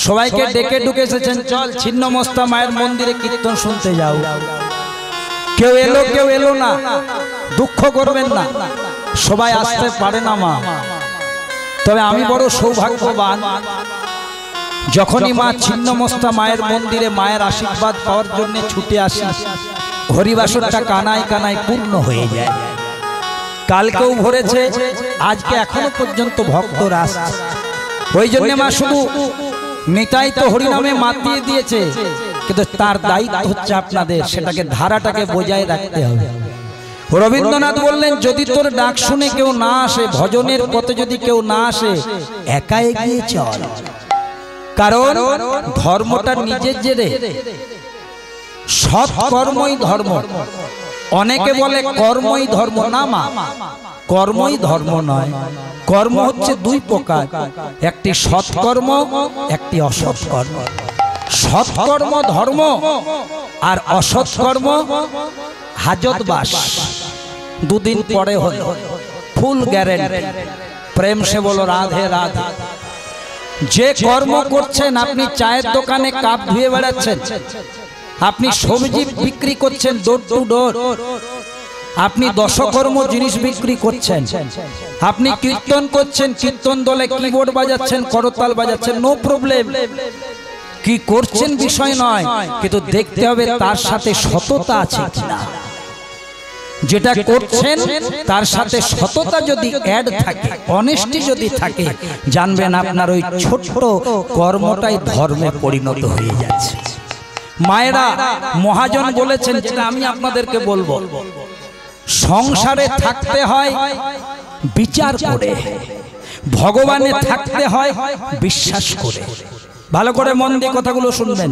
সবাইকে ডেকে ঢুকে এসেছেন, চল ছিন্নমস্তা মায়ের মন্দিরে কীর্তন শুনতে যাও। কেউ এলো না, দুঃখ করবেন না, সবাই আসতে পারে না মা। তবে আমি বড় সৌভাগ্যবান, যখনই মা ছিন্নমস্তা মায়ের মন্দিরে মায়ের আশীর্বাদ পাওয়ার জন্য ছুটে আসি, হরিবাসরটা কানায় কানায় পূর্ণ হয়ে যায়। কালকেও ভরেছে, আজকে এখনো পর্যন্ত ভক্তরা আসছে। ওই জন্য মা শুধু নিতাই তো হরিনামে মাতিয়ে দিয়েছে, কিন্তু তার দায়িত্ব হচ্ছে আপনাদের সেটাকে ধারাটাকে বজায় রাখতে হবে। রবীন্দ্রনাথ বললেন, যদি তোর ডাক শুনে কেউ না আসে, ভজনের পথে যদি কেউ না আসে, একা এগিয়ে চল। কারণ ধর্মটা নিজের জেরে, সৎ কর্মই ধর্ম। অনেকে বলে কর্মই ধর্ম, না মা, কর্মই ধর্ম নয়। কর্ম হচ্ছে দুই প্রকার, একটি সৎকর্ম, একটি অসৎ কর্ম। সৎকর্ম ধর্ম আর অসৎ কর্ম হাজতবাস। দুদিন পরে হলো, ফুল গ্যারেন্টি। প্রেম সে বলো রাধে রাধে। যে কর্ম করছেন, আপনি চায়ের দোকানে কাপ ধুয়ে বেড়াচ্ছেন, আপনি সবজি বিক্রি করছেন ডোর টু ডোর, আপনি দশকর্ম জিনিস বিক্রি করছেন, আপনি কীর্তন করছেন, কীর্তন দলে কিবোর্ড বাজাচ্ছেন, করতাল বাজাচ্ছেন, নো প্রবলেম। কি করছেন বিষয় নয়, কিন্তু দেখতে হবে তার সাথে সততা আছে কিনা। যেটা করছেন তার সাথে সততা যদি অ্যাড থাকে, অনেস্টি যদি থাকে, জানবেন আপনার ওই ছোট্ট কর্মটাই ধর্মে পরিণত হয়ে যাচ্ছে। মায়েরা, মহাজন বলেছেন, যেটা আমি আপনাদেরকে বলবো, সংসারে থাকতে হয় বিচার করে, ভগবানে থাকতে হয় বিশ্বাস করে। ভালো করে মন দিয়ে কথাগুলো শুনবেন।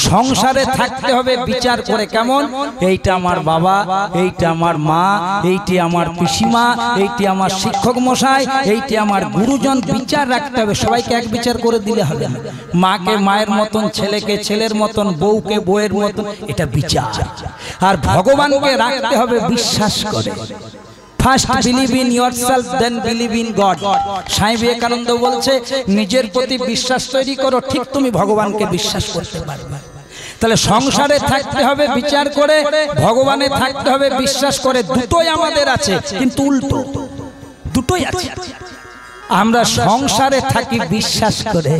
সংসারে থাকতে হবে বিচার করে। কেমন? এইটা আমার বাবা, এইটা আমার মা, এইটি আমার পিসিমা, এইটি আমার শিক্ষক মশাই, এইটি আমার গুরুজন। বিচার রাখতে হবে। সবাইকে এক বিচার করে দিলে হবে না। মাকে মায়ের মতন, ছেলেকে ছেলের মতন, বউকে বউয়ের মতন, এটা বিচার। আর ভগবানকে রাখতে হবে বিশ্বাস করে। First believe in yourself, then believe in God. Swami Vivekananda বলছে, নিজের প্রতি বিশ্বাস তৈরি করো, ঠিক তুমি ভগবানকে বিশ্বাস করতে পারবে। তাহলে সংসারে থাকতে হবে বিচার করে, ভগবানে থাকতে হবে বিশ্বাস করে। দুটোই আমাদের আছে, কিন্তু উল্টো, দুটোই আছে। আমরা সংসারে থাকি বিশ্বাস করে,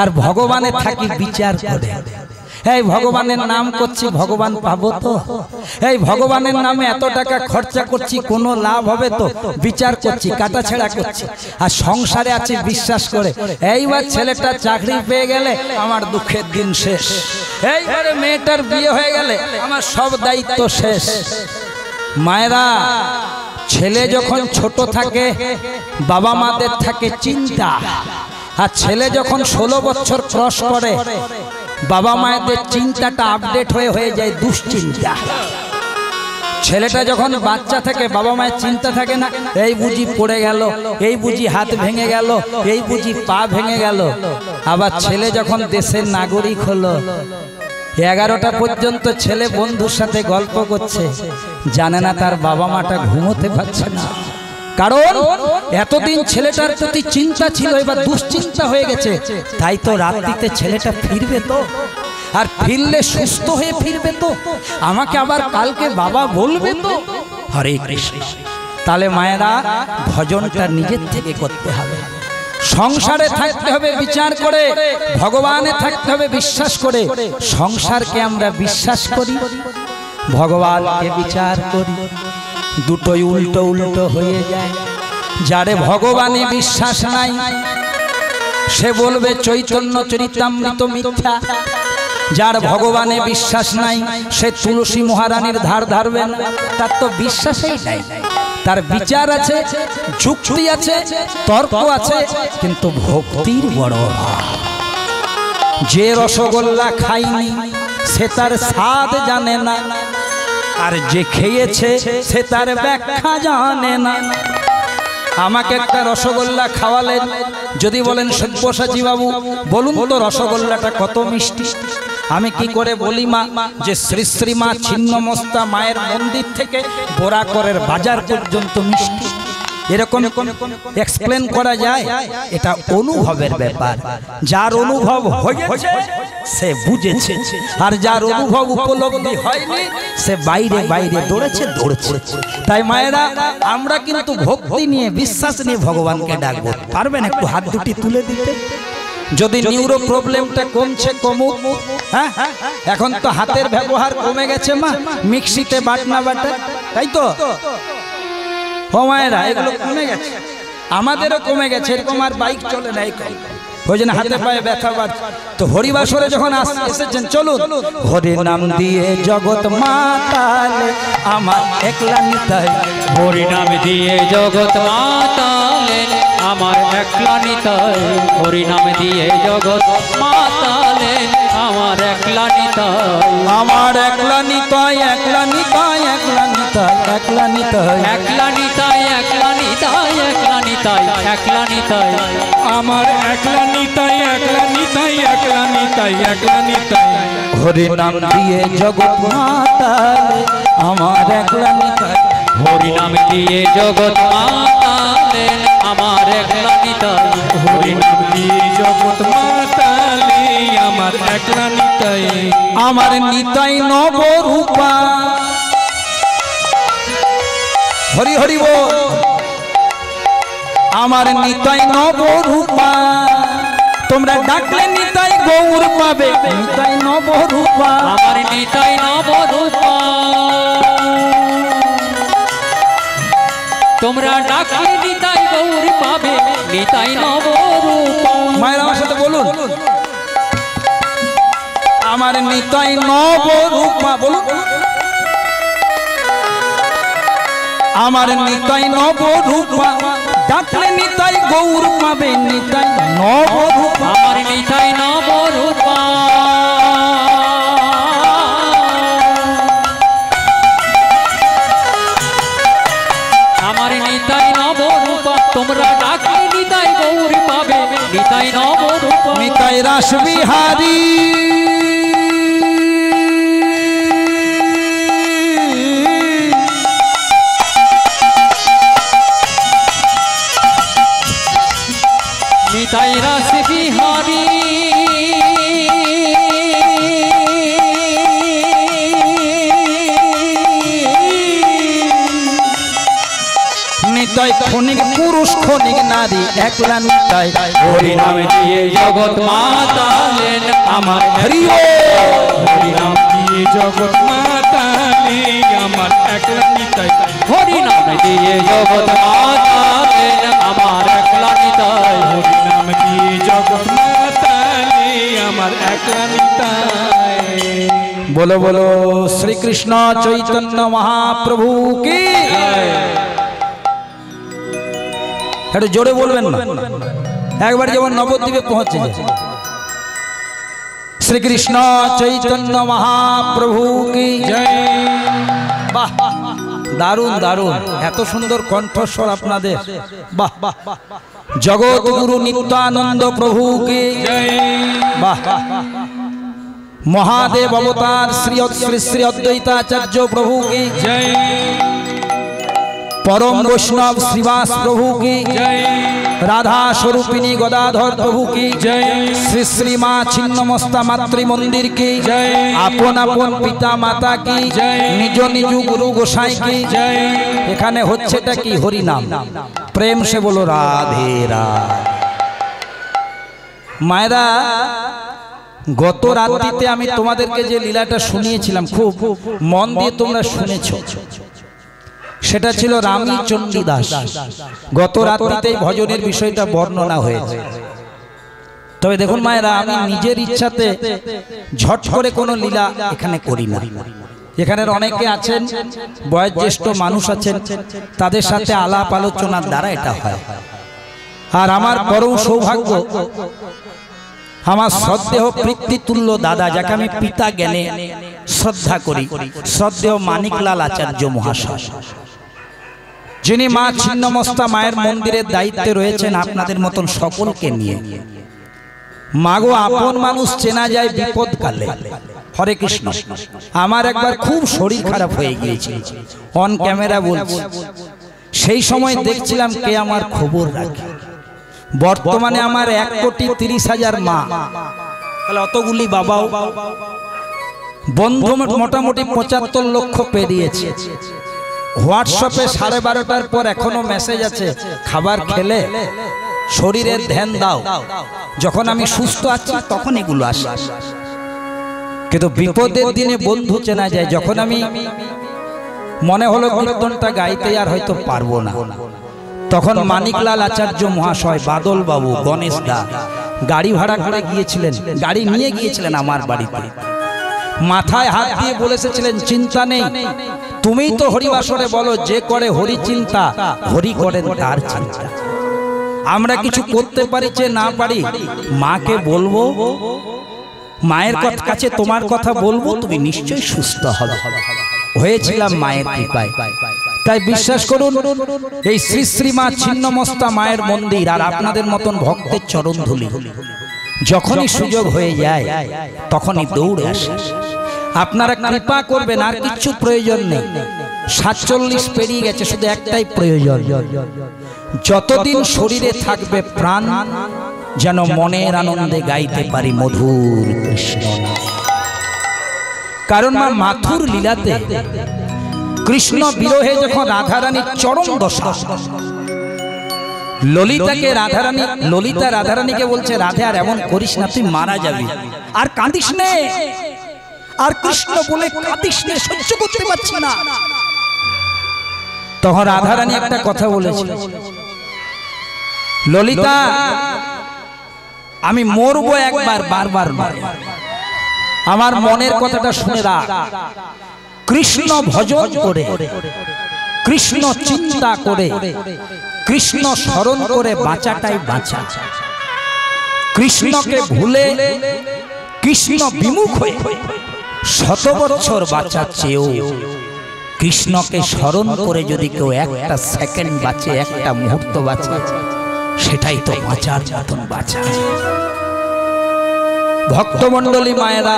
আর ভগবানে থাকি বিচার করে। এই ভগবানের নাম করছি, ভগবান পাবো তো? এই ভগবানের নামে এত টাকা খরচা করছি, কোনো লাভ হবে তো? বিচার করছি, কাটাছেড়া করছি। আর সংসারে আছি বিশ্বাস করে। এইবার ছেলেটা চাকরি পেয়ে গেলে আমার দুঃখের দিন শেষ। এইবারে মেয়েটার বিয়ে হয়ে গেলে আমার সব দায়িত্ব শেষ। মায়েরা, ছেলে যখন ছোট থাকে বাবা মাদের থাকে চিন্তা, আর ছেলে যখন 16 বছর ক্রস করে বাবা মায়েদের চিন্তাটা আপডেট হয়ে যায় দুশ্চিন্তা। ছেলেটা যখন বাচ্চা থাকে বাবা মায়ের চিন্তা থাকে না, এই বুঝি পড়ে গেল, এই বুঝি হাত ভেঙে গেল, এই বুঝি পা ভেঙে গেল। আবার ছেলে যখন দেশের নাগরিক হলো, 11টা পর্যন্ত ছেলে বন্ধুর সাথে গল্প করছে, জানে না তার বাবা মাটা ঘুমোতে পারছে না। কারণ এতদিন ছেলেটার প্রতি চিন্তা ছিল, এবার দুশ্চিন্তা হয়ে গেছে। তাই তো রাত্রিতে ছেলেটা ফিরবে তো, আর ফিরলে সুস্থ হয়ে ফিরবে তো, আমাকে আবার কালকে বাবা বলবে তো। হরে কৃষ্ণ। তাহলে মায়েরা, ভজনটা নিজের থেকে করতে হবে। সংসারে থাকতে হবে বিচার করে, ভগবানে থাকতে হবে বিশ্বাস করে। সংসারকে আমরা বিশ্বাস করি, ভগবানকে বিচার করি, দুটোই উল্টো উল্টো হয়ে যায়। যারে ভগবানে বিশ্বাস নাই সে বলবে চৈতন্য চরিতামৃত মিথ্যা। যার ভগবানে বিশ্বাস নাই সে তুলসী মহারানীর ধার ধারবে না। তার তো বিশ্বাসই নাই। তার বিচার আছে, যুক্তি আছে, তর্ক আছে, কিন্তু ভক্তির বড় অভাব। যে রসগোল্লা খায়নি সে তার স্বাদ জানে না, আর যে খেয়েছে সে তার ব্যাখ্যা জানে না। আমাকে একটা রসগোল্লা খাওয়ালেন, যদি বলেন সব্যসাচী বাবু বলুন তো রসগোল্লাটা কত মিষ্টি, আমি কি করে বলি মা যে শ্রী শ্রী মা ছিন্নমস্তা মায়ের মন্দির থেকে বোরাকরের বাজার পর্যন্ত মিষ্টি। এরকম এক্সপ্লেন করা যায়? এটা অনুভবের ব্যাপার। যার অনুভব হয়েছে সে বুঝেছে, আর যার অনুভব উপলব্ধি হয়নি সে বাইরে বাইরে দৌড়েছে। তাই মায়েরা, আমরা কিন্তু ভক্তি নিয়ে, বিশ্বাস নিয়ে ভগবানকে ডাকবো। পারবেন একটু হাত দুটি তুলে দিতে? যদি নিউরো প্রবলেমটা কমছে, কমুক। হ্যাঁ, এখন তো হাতের ব্যবহার কমে গেছে মা, মিক্সিতে বাটনা বাটে, তাই তো? ও মায়েরা, এগুলো কমে গেছে, আমাদেরও কমে গেছে। এরকম আর বাইক চলে নাই, ওই জন্য হাতে পায়ে ব্যথা বাড়ছে। তো হরিবাসরে যখন এসেছেন, চলুন। হরি নাম দিয়ে জগৎ মাতালে আমার একলা নিতাই, হরি নাম দিয়ে জগৎ মাতালে আমার একলা নিতাই, হরি নাম দিয়ে জগৎ মাতালে আমার একলা নিতাই, আমার একলা নিতাই, একলা নিতাই, একলা নিতাই, একলা নিতাই, একলা নিতাই, একলা নিতাই, একলা নিতাই, একলা নিতাই, আমার একলা নিতাই, একলা নিতাই, একলা নিতাই, একলা নিতাই। হরি নাম দিয়ে জগৎ মাতালে আমার একলা নিতাই, হরি নাম দিয়ে জগৎ মাতালে আমার একলা নিতাই, হরি নাম দিয়ে জগৎ মাতালে আমার একলা নিতাই, আমার নিতাই নবরূপা। হরি হরি বল। আমার নিতাই নবরূপা, তোমরা ডাকলে নিতাই গৌর পাবে, নিতাই নবরূপা, আমার নিতাই নবরূপা, তোমরা ডাকলে নিতাই গৌর পাবে, নিতাই নবরূপা। মায়ের আমার সাথে বলুন, আমার নিতাই নবরূপা, বলুন। আমার নিতাই নবরূপা, ডাকলে নিতাই গৌর পাবে, নিতাই নবরূপা, আমার নিতাই নবরূপা, আমার নিতাই নবরূপা, তোমরা ডাকলে নিতাই গৌর পাবে, নিতাই নবরূপা, নিতাই রাস বিহারী, নিতাই রাস বিহারী, নিতাই ক্ষণিক পুরুষ ক্ষণিক নারী, একলা নিতাই হরি নাম দিয়ে জগৎ মাতালেন আমার হরি। হরি নাম দিয়ে জগৎ মাতালে আমার একলা নিতাই, হরি নাম দিয়ে জগৎ মাতালেন আমার একলা নিতাই, হরি নাম দিয়ে জগৎ মাতালে আমার একলা নিতাই। বলো বলো শ্রীকৃষ্ণ চৈতন্য মহাপ্রভু কি। একটু জোরে বলবেন না, একবার যেমন নবদ্বীপে পৌঁছে যায়। শ্রীকৃষ্ণ চৈতন্য মহাপ্রভু কি জয়। বাহ, দারুণ দারুণ, এত সুন্দর কণ্ঠস্বর আপনাদের, বাহ বাহ। জগৎ গুরু নিত্যানন্দ প্রভু কি জয়। বাহ। মহাদেব অবতার শ্রী শ্রী শ্রী অদ্বৈতাচার্য প্রভু কি জয়। परम वैष्णव श्रीवास प्रभु की जय। राधा स्वरूपिणी गदाधर प्रभु की जय। श्री श्री माँ छिन्नमस्ता मातृ मंदिर की जय। आपन आपन पिता माता की जय। निज निज गुरु गोसाई की जय। এখানে হচ্ছেটা কি হরি নাম প্রেম সে বলো রাধে রাধে। মায়েরা গত রাত্রিতে আমি তোমাদেরকে যে লীলাটা শুনিয়েছিলাম খুব মন দিয়ে তোমরা শুনেছো, সেটা ছিল রামী চণ্ডীদাস। গত রাত্রিতেই ভজনের বিষয়টা বর্ণনা হয়েছে। তবে দেখুন মায়েরা, আমি নিজের ইচ্ছাতে ঝট করে কোনো লীলা এখানে করি না। এখানের অনেকে আছেন, বয়োজ্যেষ্ঠ মানুষ আছেন, তাদের সাথে আলাপ আলোচনার দ্বারা এটা হয়। আর আমার পরম সৌভাগ্য, আমার শ্রদ্ধেয় পিতৃতুল্য দাদা, যাকে আমি পিতা জ্ঞানে শ্রদ্ধা করি, শ্রদ্ধেয় মানিকলাল আচার্য মহাশয়, যিনি মা ছিন্নমস্তা মায়ের মন্দিরের দায়িত্বে রয়েছেন আপনাদের মতন সকলকে নিয়ে। মাগো আপন মানুষ চেনা যায় বিপদকালে। হরে কৃষ্ণ। আমার একবার খুব শরীর খারাপ হয়ে গিয়েছিল, অন ক্যামেরা বলছি। সেই সময় দেখছিলাম কে আমার খবর রাখে। বর্তমানে আমার 1,30,000 মা, তাহলে অতগুলি বাবাও, বন্ধু মোটামুটি 75 লক্ষ পেরিয়েছে। হোয়াটসঅ্যাপে 12:30টার পর এখনো মেসেজ আছে, খাবার খেলে, শরীরের ধ্যান দাও। যখন আমি সুস্থ আছি তখন এগুলো আসে, কিন্তু বিপদের দিনে বন্ধু চেনা যায়। যখন আমি মনে হলো কীর্তনটা গাইতে আর হয়তো পারবো না, তখন মানিকলাল আচার্য মহাশয়, বাদল বাবু, গণেশ দা গাড়ি ভাড়া করে গিয়েছিলেন, গাড়ি নিয়ে গিয়েছিলেন আমার বাড়িতে। মাথায় হাত দিয়ে বলেছিলেন, চিন্তা নেই, তুমিই তো হরিবাসরে বলো, যে করে হরি চিন্তা হরি করেন তার চিন্তা। আমরা কিছু করতে পারি যে না পারি, মাকে বলবো, মায়ের কাছে তোমার কথা বলবো, তুমি নিশ্চয়ই সুস্থ হবে। হয়েছিলাম মায়ের কৃপায়। তাই বিশ্বাস করুন, এই শ্রী শ্রী মা ছিন্নমস্তা মায়ের মন্দির আর আপনাদের মতন ভক্তের চরণ ধুলি যখনই সুযোগ হয়ে যায় তখনই দৌড়ে আসে। আপনারা কৃপা করবেন, আর কিচ্ছু প্রয়োজন নেই। 47 পেরিয়ে গেছে, শুধু একটাই প্রয়োজন, যতদিন শরীরে থাকবে প্রাণ যেন মনের আনন্দে গাইতে পারি মধুর কৃষ্ণ নাম। কারণ মা মাথুর লীলাতে কৃষ্ণ বিরহে যখন রাধারানীর চরম দশা, ললিতাকে রাধারানী, ললিতা রাধারানীকে বলছে, রাধে আর এমন করিস না, তুই মারা যাবি, আর কাঁদিস নে। আর কৃষ্ণ বলে, কাঁদিস নে, সহ্য করতে পারছি না। তখন রাধারানী একটা কথা বলেছিল, ললিতা আমি মরবো একবার, বারবার নয়, আমার মনের কথাটা শুনে রাখ। কৃষ্ণ ভজন করে, কৃষ্ণ চিন্তা করে, কৃষ্ণ স্মরণ করে বাঁচাটাই বাঁচা। কৃষ্ণকে ভুলে কৃষ্ণ বিমুখ হয়ে 100 বছর বাঁচা চেয়েও কৃষ্ণকে স্মরণ করে যদি কেউ একটা সেকেন্ড বাঁচে, একটা মুহূর্ত বাঁচে, সেটাই তো বাঁচার মতন বাঁচা। ভক্তমণ্ডলী মায়েরা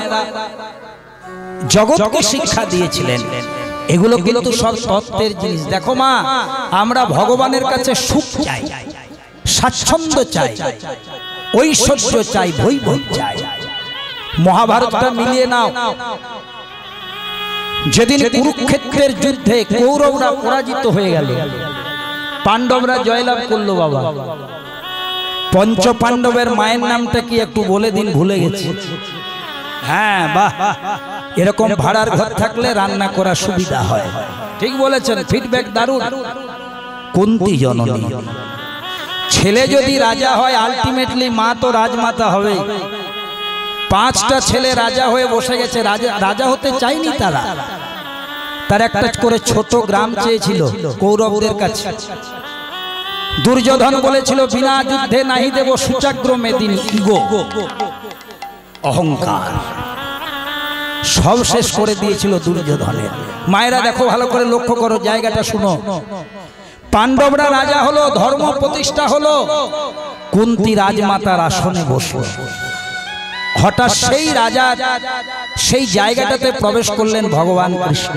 জগৎকে শিক্ষা দিয়েছিলেন, এগুলো কিন্তু সব তত্ত্বের জিনিস। দেখো মা, আমরা ভগবানের কাছে সুখ চাই, স্বাচ্ছন্দ্য চাই, ঐশ্বর্য চাই, বৈভব চাই। মহাভারতটা মিলিয়ে নাও, যেদিন কুরুক্ষেত্রের যুদ্ধে কৌরবরা পরাজিত হয়ে গেল, পাণ্ডবরা জয়লাভ করলো, বাবা পঞ্চ পাণ্ডবের মায়ের নামটা কি একটু বলে দিন, ভুলে গেছি। হ্যাঁ, বাহ, এরকম ভাড়ার ঘর থাকলে রান্না করা সুবিধা হয়। ঠিক বলেছেন, ফিডব্যাক দারুণ। কুন্তী জননী, ছেলে যদি রাজা হয় আলটিমেটলি মা তো রাজমাতা হবে। 5টা ছেলে রাজা হয়ে বসে গেছে, রাজা হতে চাইনি তারা। তার একটা করে ছোট গ্রাম চেয়েছিল কৌরবদের কাছে। দুর্যোধন বলেছিল, বিনা যুদ্ধে নাহি দেব সুচাগ্র মেদিনী। ইগো, অহংকার সব শেষ করে দিয়েছিল দুর্যোধনের। মায়েরা দেখো, ভালো করে লক্ষ্য করো, জায়গাটা শুনো। পাণ্ডবরা রাজা হলো, ধর্ম প্রতিষ্ঠা হলো, কুন্তী রাজমাতার আসনে বসল। হঠাৎ সেই রাজা, সেই জায়গাটাতে প্রবেশ করলেন ভগবান কৃষ্ণ।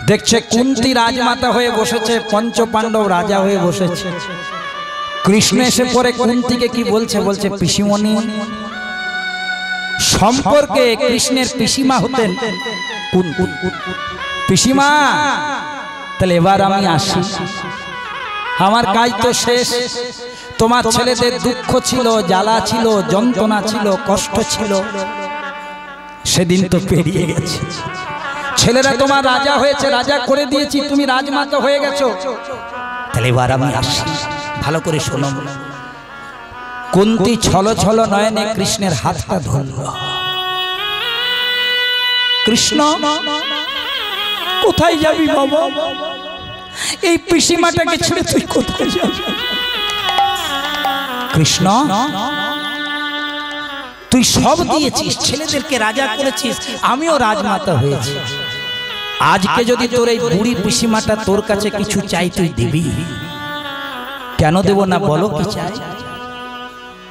দেখছে কুন্তী রাজমাতা হয়ে বসেছে, পঞ্চ পাণ্ডব রাজা হয়ে বসেছে। কৃষ্ণ এসে পরে কুন্তীকে কি বলছে, বলছে পিসিমণি। সম্পর্কে কৃষ্ণের পিসিমা হতেন কুন্তী। পিসিমা, তাহলে এবার আমি আসি, আমার কাজ তো শেষ। তোমার ছেলেদের দুঃখ ছিল, জ্বালা ছিল, যন্ত্রণা ছিল, কষ্ট ছিল, সেদিন তো পেরিয়ে গেছে। ছেলেরা তোমার রাজা হয়েছে, রাজা করে দিয়েছি, তুমি রাজমাতা হয়ে গেছো, তাহলে এবার আমি আসি। ভালো করে শোনো। কুন্তী ছল ছল নয়নে কৃষ্ণের হাতটা ধরল। কৃষ্ণ, কোথায় যাবি বাবা? এই পিসিমাটাকে ছেড়ে তুই কোথায় যাবি? কৃষ্ণ, তুই সব দিয়েছিস, ছেলেদেরকে রাজা করেছিস, আমিও রাজমাতা হয়েছি। আজকে যদি তোর এই বুড়ি পিসিমাটা তোর কাছে কিছু চাই, তুই দিবি? কেন দেব না, বলো কি চাই?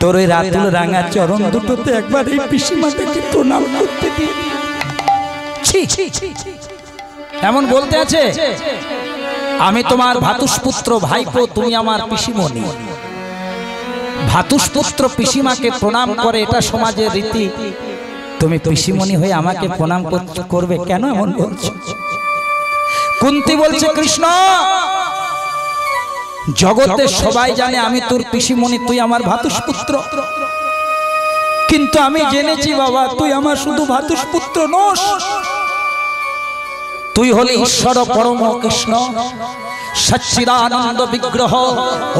তোর ওই রাতুল রাঙা চরণ দুটোতে একবার এই পিসিমাটাকে প্রণাম করতে দিবি। এমন বলতে আছে? আমি তোমার ভাতুষপুত্র ভাইপো, তুমি আমার পিসিমণি। ভাতুষপুত্র পিসিমাকে প্রণাম করে, এটা সমাজের রীতি। তুমি পিসিমণি হয়ে আমাকে প্রণাম করবে কেন এমন বলছো? কুন্তী বলছে, কৃষ্ণ জগতের সবাই জানে আমি তোর পিসিমণি, তুই আমার ভাতুষপুত্র। কিন্তু আমি জেনেছি বাবা, তুই আমার শুধু ভাতুষপুত্র নোস, তুই হলি ঈশ্বর পরম কৃষ্ণ, সচ্চিদানন্দ বিগ্রহ,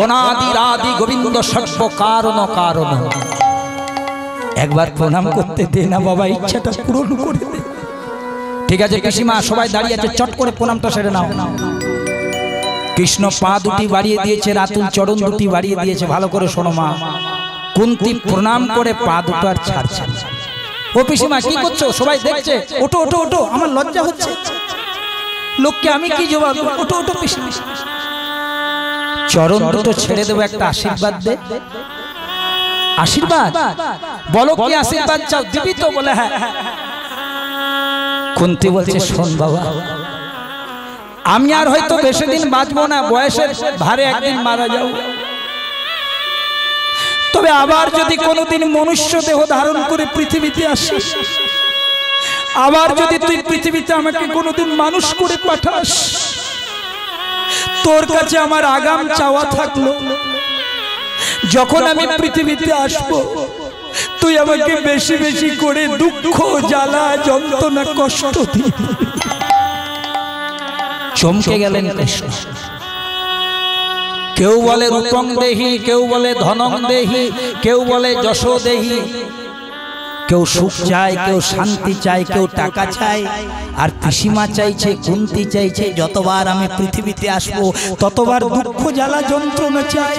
অনাদিরাদি গোবিন্দ, সর্ব কারণ কারণ। একবার প্রণাম করতে দে না বাবা, ইচ্ছাটা পূরণ করে দে। ঠিক আছে পিসিমা, সবাই দাঁড়িয়ে আছে, চট করে প্রণামটা সেরে নাও। কৃষ্ণ পা দুটি বাড়িয়ে দিয়েছে, রাতুল চরণ দুটি বাড়িয়ে দিয়েছে। ভালো করে শোনো মা। কুন্তী প্রণাম করে পা দুটো আর ছাড়ছে। ও পিসিমা কি করছো? সবাই দেখছে। ওঠো ওঠো ওঠো, আমার লজ্জা হচ্ছে, লোককে আমি কি জবাব দেব? ওঠো ওঠো পিসিমা, চরণ দুটো ছেড়ে দেবো, একটা আশীর্বাদ দে। আশীর্বাদ বলো, কি আশীর্বাদ চাও? দিবি তো? বলে হ্যাঁ। কুন্তী বলছে, শোন বাবা, আমি আর হয়তো বেশি দিন বাঁচবো না, বয়সের ভারে একদিন মারা যাও। তবে আবার যদি কোনোদিন মনুষ্য দেহ ধারণ করে পৃথিবীতে আসিস, আবার যদি তুই পৃথিবীতে আমাকে কোনোদিন মানুষ করে পাঠাস, তোর কাছে আমার আগাম চাওয়া থাকলো, যখন আমি পৃথিবীতে আসবো তুই আমাকে বেশি বেশি করে দুঃখ, জ্বালা, যন্ত্রণা, কষ্ট দিবি। চমকে গেলেন কৃষ্ণ। কেউ বলে রূপং দেহি, কেউ বলে ধনং দেহি, কেউ বলে যশ দেহি, কেউ সুখ চায়, কেউ শান্তি চায়, কেউ টাকা চায়। আর পিসিমা চাইছে, কুন্তী চাইছে, যতবার আমি পৃথিবীতে আসবো ততবার দুঃখ, জ্বালা, যন্ত্রণা চাই।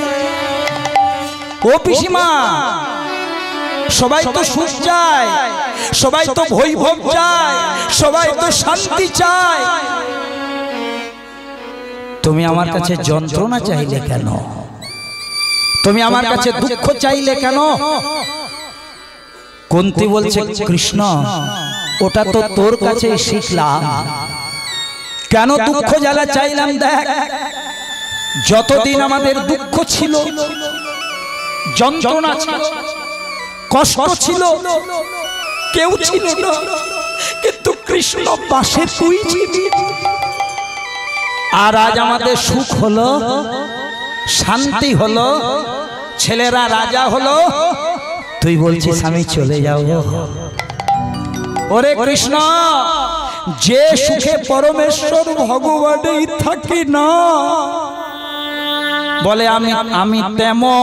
ও পিসিমা, সবাই তো সুখ চায়, সবাই তো বৈভব চায়, সবাই তো শান্তি চায়, তুমি আমার কাছে যন্ত্রণা চাইলে কেন? তুমি আমার কাছে দুঃখ চাইলে কেন? কুন্তী বলছে, কৃষ্ণ ওটা তো তোর কাছে শিখলাম, কেন দুঃখ জ্বালা চাইলাম? দেখ, যতদিন আমাদের দুঃখ ছিল, যন্ত্রণা ছিল, কষ্ট ছিল, কেউ ছিল না, কিন্তু কৃষ্ণ পাশে তুই ছিলি। আর আজ আমাদের সুখ হলো, শান্তি হলো, ছেলেরা রাজা হলো, তুই বলছিস আমি চলে যাব। ওরে কৃষ্ণ, যে সুখে পরমেশ্বর ভগবানেই থাকি না, বলে আমি তেমন,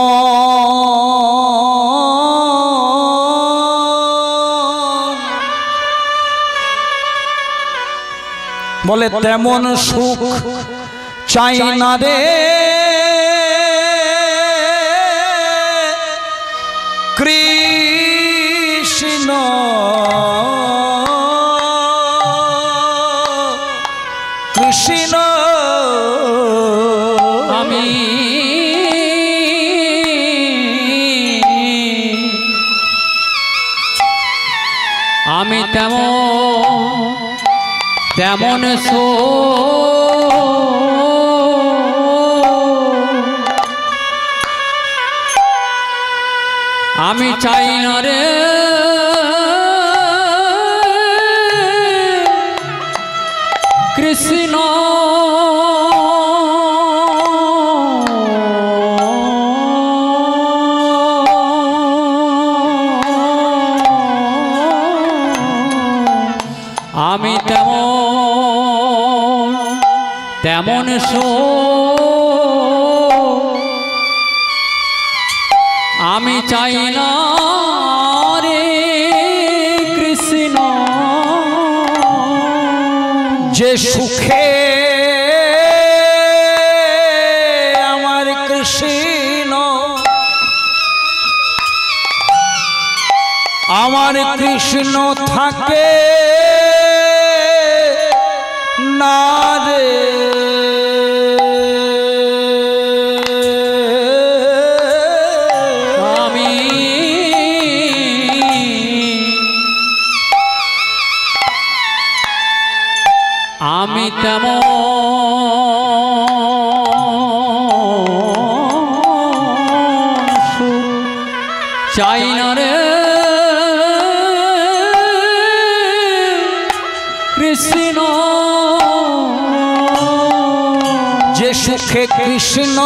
বলে তেমন সুখ চাই না রে কৃষ্ণ, কৃষ্ণ আমি তেমন আমি চাই না রে কৃষ্ণ, আমি তেমন আমি চাই না রে কৃষ্ণ, যে সুখে আমার কৃষ্ণ, আমার কৃষ্ণ থাকে না রে, আমি তেমন চাই না রে কৃষ্ণ যে সুখে কৃষ্ণ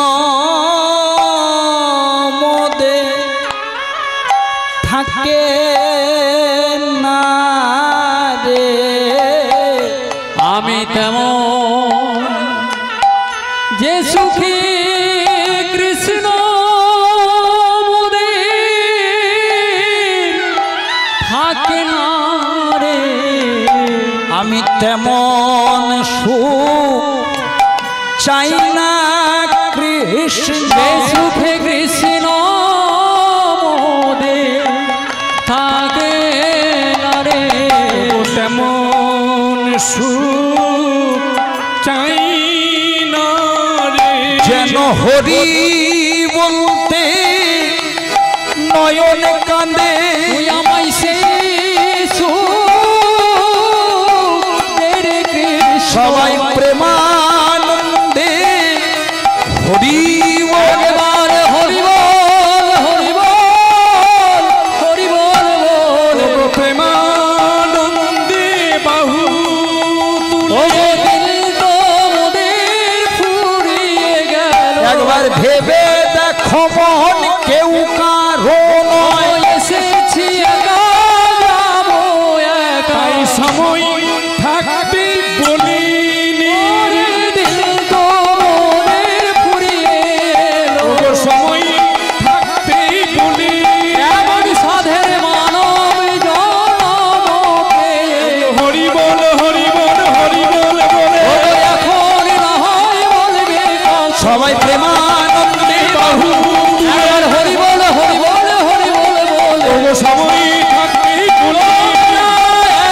মোদে থাকে না রে। আমি তেমন যে সুখী কৃষ্ণ মোদে থাকে না রে। আমি তেমন সুখ চাই না কৃষ্ণ যে সুখে কৃষ্ণ মোদে থাকে না রে। তেমন সুখ চাই না রে। যেন হরি বলতে নয়ন কাঁদে তুই আমায় সেই সুখ দে রে কৃষ্ণ। সবাই প্রেমানন্দে হরি বল। এবার হরি বল হরি বল হরি বল বল। প্রেমানন্দে বাহু ও দিল তো মোদের ফুরিয়ে গেল। একবার ভেবে দেখো মন কেউ কারো নয়। এসেছি একা যাবো একা। তাই সময় থাকতে বলিনি দিল তো মোদের ফুরিয়ে এলো। সময় থাকতে বলি এমন সাধের মানব জনমকে হরি বল হরি বল হরি বল বলে ও এখন না হয় বলবে কথা। সবাই প্রেমানন্দে বাহু একবার হরি বল হরি বল হরি বল বলে। সময় থাকতে বলি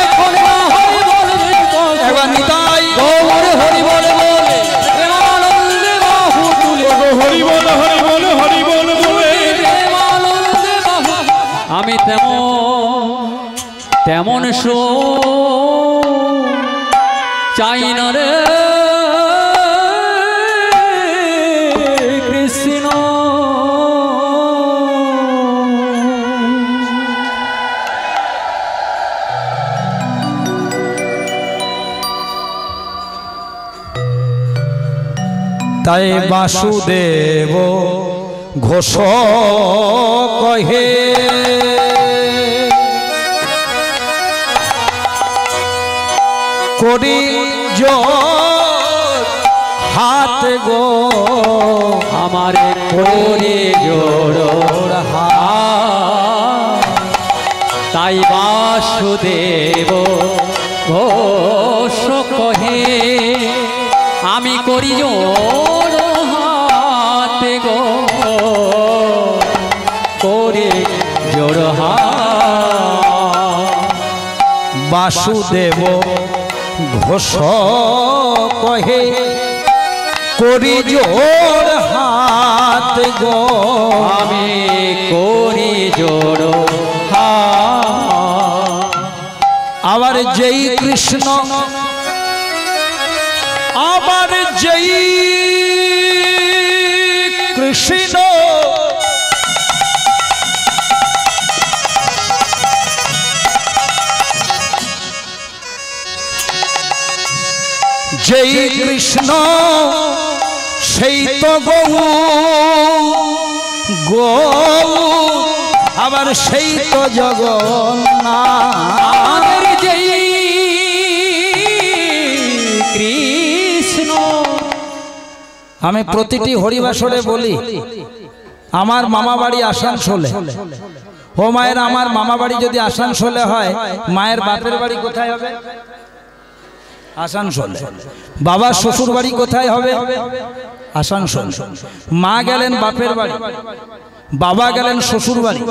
এখন না হয় বলবে কথা। একবার নিতাই গৌর হরি বল বলে প্রেমানন্দে বাহু তুলে। হরি বল হরি বল হরি বল বলে প্রেমানন্দে বাহু। আমি তেমন চাই না রে কৃষ্ণ। তাই বাসুদেব ঘোষ কহে করি হাত গো আমার করে জোড় তাই বাসুদেব ঘোষ কহে আমি করি জোড় হাত গো করে জোড় হাত। বাসুদেব ঘোষ কহে করি জোর হাত গো আমি করি জোড় হাত। আবার যেই কৃষ্ণ আবার যেই কৃষ্ণ যেই কৃষ্ণ সেই তো গৌ গৌ আবার সেই তো জগন্নাথ আমাদের যেই কৃষ্ণ। আমি প্রতিটি হরিবাসরে বলি আমার মামা বাড়ি আসানসোলে। ও মায়ের আমার মামা বাড়ি যদি আসানসোলে হয় মায়ের বাপের বাড়ি কোথায় হবে? আসানসোলে। বাবার শ্বশুর বাড়ি কোথায় হবে? আসানসোল। মা গেলেন বাপের বাড়ি, বাবা গেলেন শ্বশুর বাড়ি,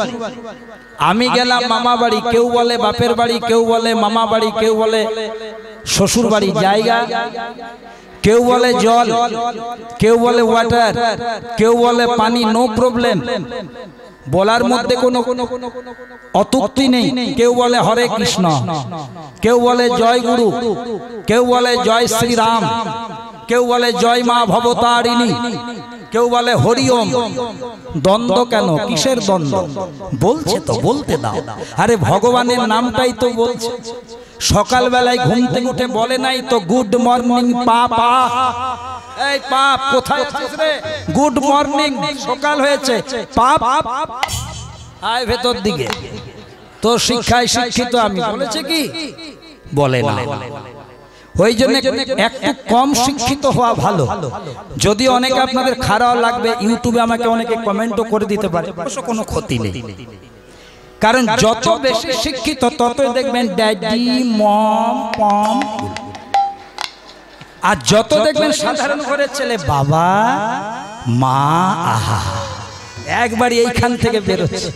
আমি গেলাম মামা বাড়ি। কেউ বলে বাপের বাড়ি, কেউ বলে মামা বাড়ি, কেউ বলে শ্বশুর বাড়ি। জায়গা কেউ বলে জল, কেউ বলে ওয়াটার, কেউ বলে পানি, নো প্রবলেম। বলার মধ্যে কোনো অতুক্তি নেই। কেউ বলে হরে কৃষ্ণ, কেউ বলে জয় গুরু, কেউ বলে জয় শ্রীরাম, কেউ বলে জয় মা ভবতারিণী, কেউ বলে হরিওম। দ্বন্দ্ব কেন? কিসের দ্বন্দ্ব? বলছে তো, বলতে দাও। আরে ভগবানের নামটাই তো বলছে। সকাল বেলায় ঘুম থেকে উঠে বলে নাই তো গুড মর্নিং পাপা। এই পাপ কোথায় আছিস রে? গুড মর্নিং, সকাল হয়েছে, পাপ আয় ভেতর দিকে। তোর শিক্ষায় শিক্ষিত আমি, বলেছে কি? বলে না। ওই জন্য একটু কম শিক্ষিত হওয়া ভালো। যদি অনেকে আপনাদের খারাপ লাগবে, ইউটিউবে আমাকে অনেকে কমেন্টও করে দিতে পারে, অবশ্য কোনো ক্ষতি নেই। কারণ যত বেশি শিক্ষিত ততই দেখবেন ড্যাডি মম পম, আর যত দেখবেন সাধারণ ঘরের ছেলে বাবা মা আহা, একবারই এইখান থেকে বেরোচ্ছে।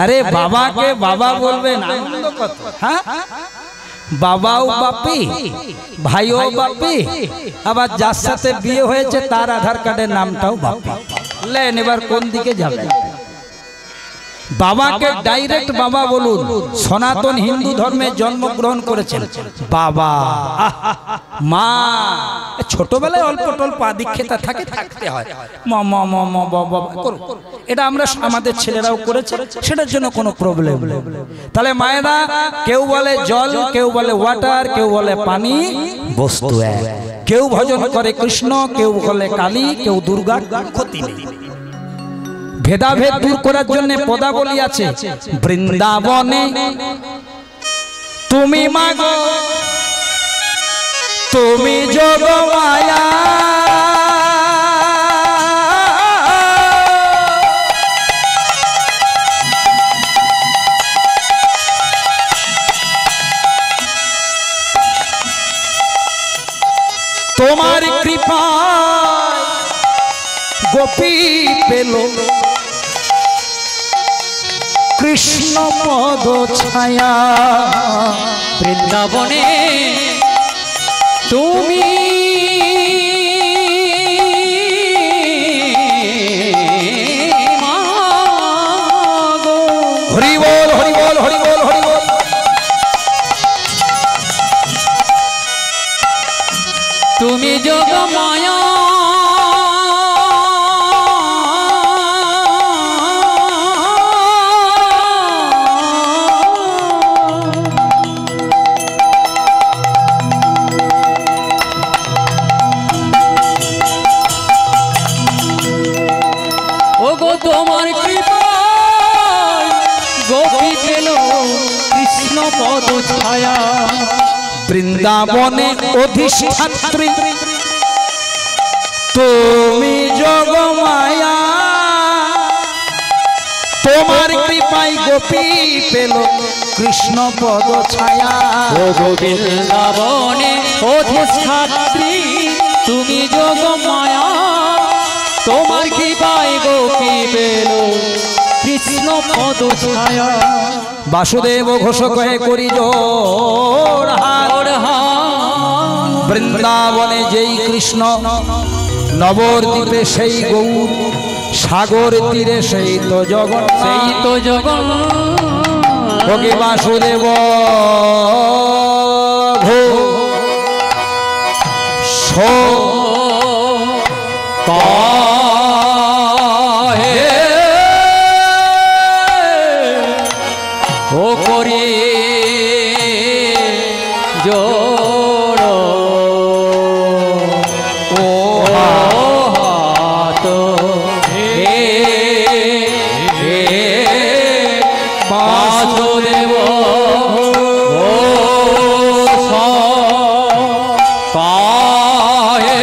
আরে বাবাকে বাবা বলবেন, আনন্দ কত। হ্যাঁ, বাবাও বাপি, ভাইও বাপি, আবার যার সাথে বিয়ে হয়েছে তার আধার কার্ডের নামটাও বাপি। লেন, এবার কোন দিকে যাবে? বাবাকে ডাইরেক্ট বাবা বলুন। সনাতন হিন্দু ধর্মে জন্মগ্রহণ করেছেন বাবা। মা ছোটবেলায় অল্প টল্প দীক্ষিতা থাকে, থাকতে হয় মা মা মা মা বাবা করো। এটা আমরা আমাদের ছেলেরাও করেছে, সেটার জন্য কোনো প্রবলেম নেই। তাহলে মায়েরা, কেউ বলে জল, কেউ বলে ওয়াটার, কেউ বলে পানি, বস্তু এক। কেউ ভজন করে কৃষ্ণ, কেউ বলে কালী, কেউ দুর্গা, ক্ষতি নেই। ভেদাভেদ দূর করার জন্য পদাবলী আছে। বৃন্দাবনে তুমি মাগো, তুমি যোগ মায়া, তোমার কৃপায় গোপী পেল কৃষ্ণ পদ ছায়া। বৃন্দাবনে তুমি মাগো। হরি বল, হরি বল, হরি বল, হরি বল। তুমি যোগ মায়া, তোমার কৃপায় গোপী পেল কৃষ্ণ পদ ছায়া। বৃন্দাবনে অধিষ্ঠাত্রী তুমি যোগ মায়া, তোমার কৃপায় গোপী পেল কৃষ্ণ পদ ছায়া। বৃন্দাবনে অধিষ্ঠাত্রী তুমি যোগ মায়া, তোমার কৃপায় গোপী পেল কৃষ্ণ পদ ছায়া। বাসুদেব ঘোষ কহে করি জোড় হাত। বৃন্দাবনে যেই কৃষ্ণ, নবদ্বীপে সেই গৌর, সাগর তীরে সেই তো জগৎ, সেই তো জগৎ। ওকে বাসুদেব ও করি জোড় ও হাত বাসুদেব পায়ে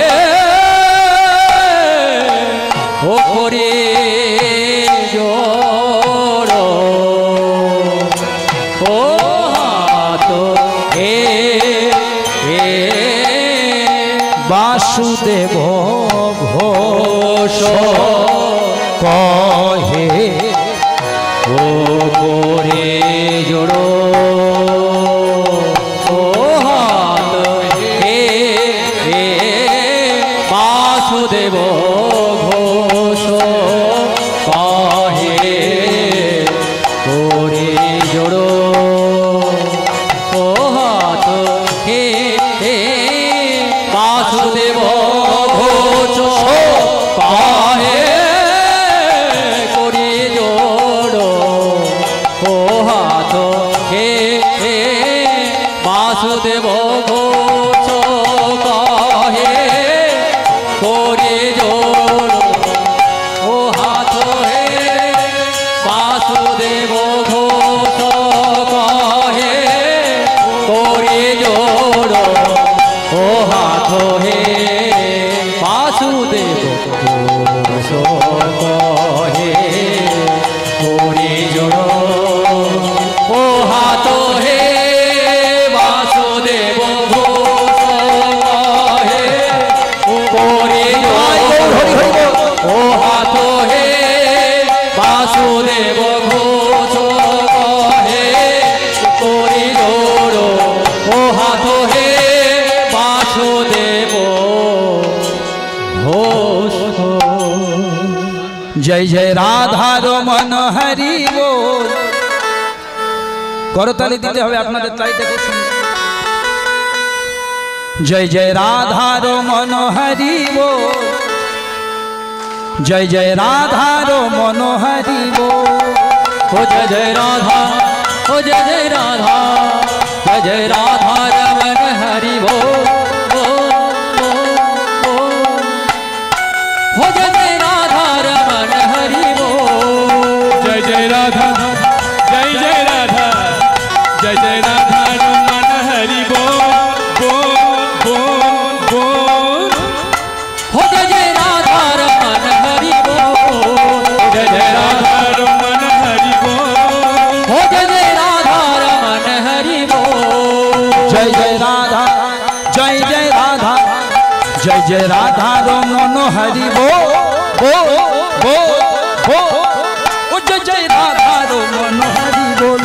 ও করি জোড় ও হাত বাসুদেব ঘোষ কহে ও করে জোড়ো ও হাত বাসুদেব ঘোষ কহে করে জোড়ো ও হাত বাসুদেব ঘোষ বাসুদেব ঘোষ কহে করে জোড় ও হাত হে বাসুদেব ঘোষ কহে করে জোড় ও হাত হে বাসুদেব ঘোষ কহে করে জোড় ও হাত হে বাসুদেব ঘোষ কহে করে ও হাত হে বাসুদেব ঘোষ কহে করে জোড় ও হাত হে বাসুদেব ঘোষ। जय जय राधा रमन हरि बोल। করতালি দিতে হবে আপনাদের, তাই দেখো जय जय राधा रमन हरि बोल। जय जय राधा रमन हरि बोल। हो जय जय राधा, हो जय जय राधा, जय जय राधा रमन हरि बोल बोल बोल बोल। हो जय जय राधा रमन हरि बोल। जय जय राधा, जय जय राधा, जय जय राधा रमन हरि बोल बोल बोल बोल। हो जय जय राधा रमन हरि बोल। जय जय राधा रमन हरि बोल। हो जय जय राधा रमन हरि बोल। जय जय राधा, जय जय राधा, जय जय राधा रमन हरि बोल बोल बोल बोल। ओ जय जय राधा रमन हरि बोल।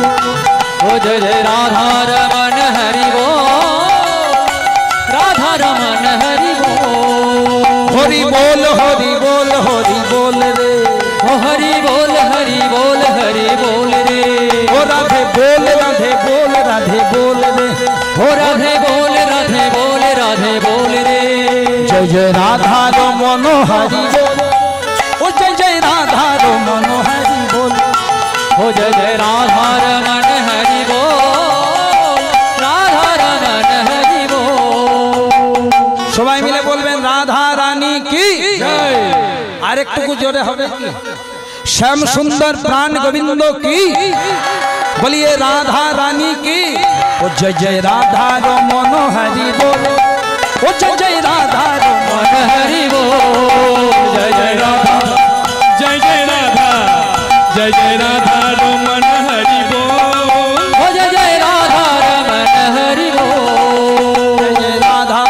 हो जय जय राधा रमन हरि बोल। राधा रमन हरि बोल। हरि बोल हरि बोल हरि बोल रे। ओ हरि बोल हरि बोल हरि बोल रे। ओ राधे बोल राधे बोल राधे बोल रे। हो राधे बोल राधे बोल राधे बोल रे। जय जय राधा रमन हरि बोल। ओ जय जय राधा रमन हरि बोल। हो जय जय राधा रमन हरि बोल। राधा रमन हरि बोल। সবাই মিলে বলবেন রাধা রানী কি জয়। আরেকটুকু জোরে হবে কি? শ্যাম সুন্দর প্রাণ গোবিন্দ কি বলিए राधा रानी की। ओ जय जय राधा रमन हरि बोल। ओ जय जय राधा रमन हरि बोल। जय जय राधा, जय जय राधा, जय जय राधा रमन हरि बोल। हो जय जय राधा रमन हरि बोल। जय राधा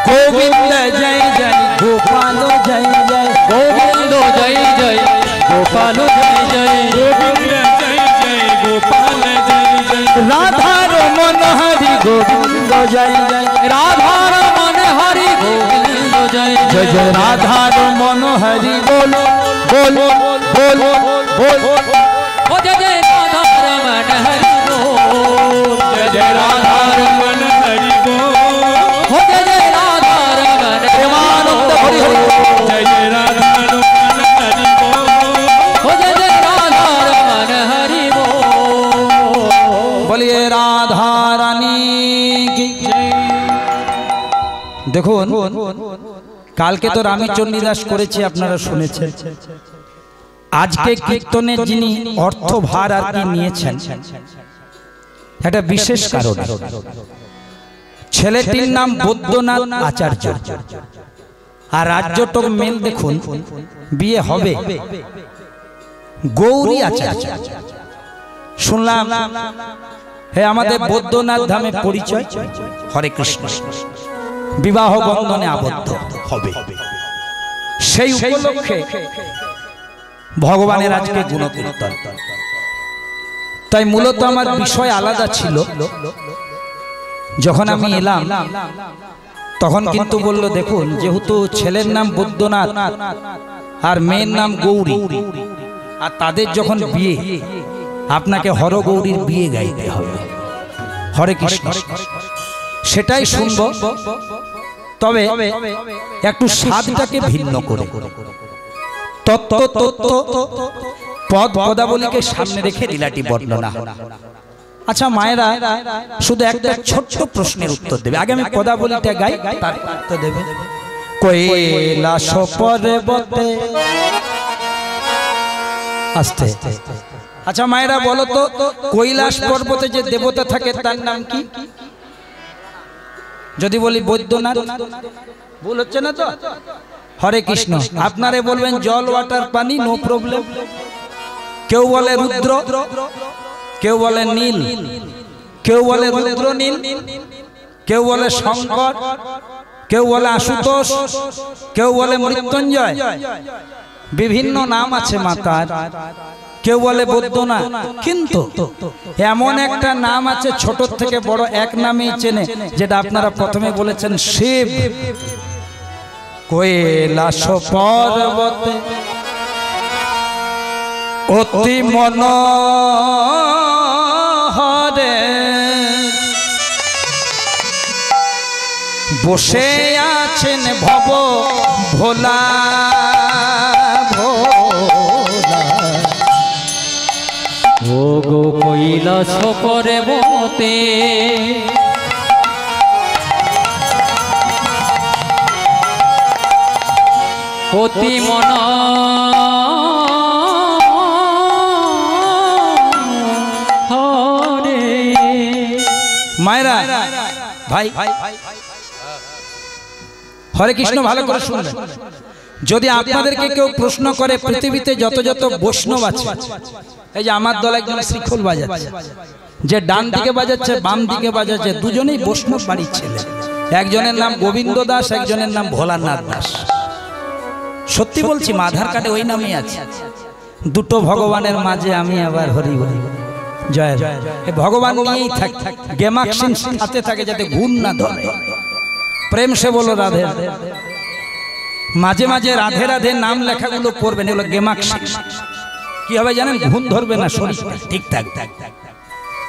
गोविंद जय जय गोपाल जय जय गोविंद जय जय गोपाल जय जय गोविंद जय जय गोपाल जय जय। राधा रमन हरि गोविंद जय जय राधा रमन हरि गोविंद जय जय जय राधा रमन हरि बोल बोल बोल बोल। हो जय जय राधा रमन हरि बोल। जय जय राधा रमन हरि बोल। हो जय जय राधा रमन प्रेमानंद हरि हरि बोल। जय जय राधा रमन हरि बोल। हो जय जय राधा रमन हरि बोल। बोलिए राधा रानी की जय। দেখুন কালকে তো রামচন্দ্রদাস করেছে, আপনারা শুনেছেন। আজকে কীর্তনের যিনি অর্থভার আর কি নিয়েছেন একটা বিশেষ কারণ। ছেলেটির নাম বৈদ্যনাথ আচার্য আর রাজ্যটক মেল দেখুন বিয়ে হবে গৌরী আচার্য। শুনলাম হে আমাদের বৈদ্যনাথ ধামে পরিচয়, হরে কৃষ্ণ, বিবাহ বন্ধনে আবদ্ধ হবে। সেই উপলক্ষে ভগবানের আজকে গুণকীর্তন। তাই মূলত আমার বিষয় আলাদা ছিল। যখন আমি এলাম তখন কিন্তু বলল দেখুন যেহেতু ছেলের নাম বৈদ্যনাথ আর মেয়ের নাম গৌরী, আর তাদের যখন বিয়ে আপনাকে হরগৌরীর বিয়ে গাইতে হবে। হরে কৃষ্ণ, সেটাই শুনব, তবে একটু স্বাদটাকে ভিন্ন করে। তত্ত্ব তত্ত্ব পদ পদাবলীকে সামনে রেখে লীলাটি বর্ণনা। আচ্ছা মায়েরা শুধু একটা ছোট্ট প্রশ্নের উত্তর দেবে। আগে আমি পদাবলীটা গাই, তার উত্তর দেবে। কৈলাস পর্বতে আস্তে। আচ্ছা মায়েরা বলো তো, কৈলাস পর্বতে যে দেবতা থাকে তার নাম কি? যদি বলি বৈদ্যনাথ, ভুল হচ্ছে না তো? হরে কৃষ্ণ। আপনারে বলবেন জল, ওয়াটার, পানি, নো প্রবলেম। কেউ বলে রুদ্র, কেউ বলে নীল, কেউ বলে রুদ্র নীল, কেউ বলে শঙ্কর, কেউ বলে আশুতোষ, কেউ বলে মৃত্যুঞ্জয়। বিভিন্ন নাম আছে মাতার। কেউ বলে বৈদ্যনাথ, কিন্তু এমন একটা নাম আছে ছোট থেকে বড় এক নামেই চেনে, যেটা আপনারা প্রথমে বলেছেন শিব। কৈলাস পর্বতে অতি মনোহরে বসে আছেন ভব ভোলা ভোলা। ও গো কৈলাস পর্বতে অতি মনোহরে। মায়েরা ভাই হরে কৃষ্ণ, ভালো করে শুনবেন। যদি আপনাদেরকে কেউ প্রশ্ন করে পৃথিবীতে যত যত বৈষ্ণব আছে, এই যে আমার দল একজন শ্রীখোল বাজাচ্ছে, যে ডান দিকে বাজাচ্ছে বাম দিকে বাজাচ্ছে, দুজনেই বৈষ্ণব বাড়ির ছেলে। একজনের নাম গোবিন্দ দাস, একজনের নাম ভোলানাথ দাস। সত্যি বলছি, আধার কার্ডে ওই নামই আছে। দুটো ভগবানের মাঝে আমি আবার হরি হরি জয় জয়। ভগবান নিয়েই থাকে, গেমাক্সিন সাথে থাকে যাতে ঘুম না ধরে। প্রেম সে বলো রাধে। মাঝে মাঝে রাধে রাধে নাম লেখাগুলো পড়বেন, এগুলো গেমাক্সিন। কি হবে জানেন? ঘুম ধরবে না, শরীর ঠিকঠাক।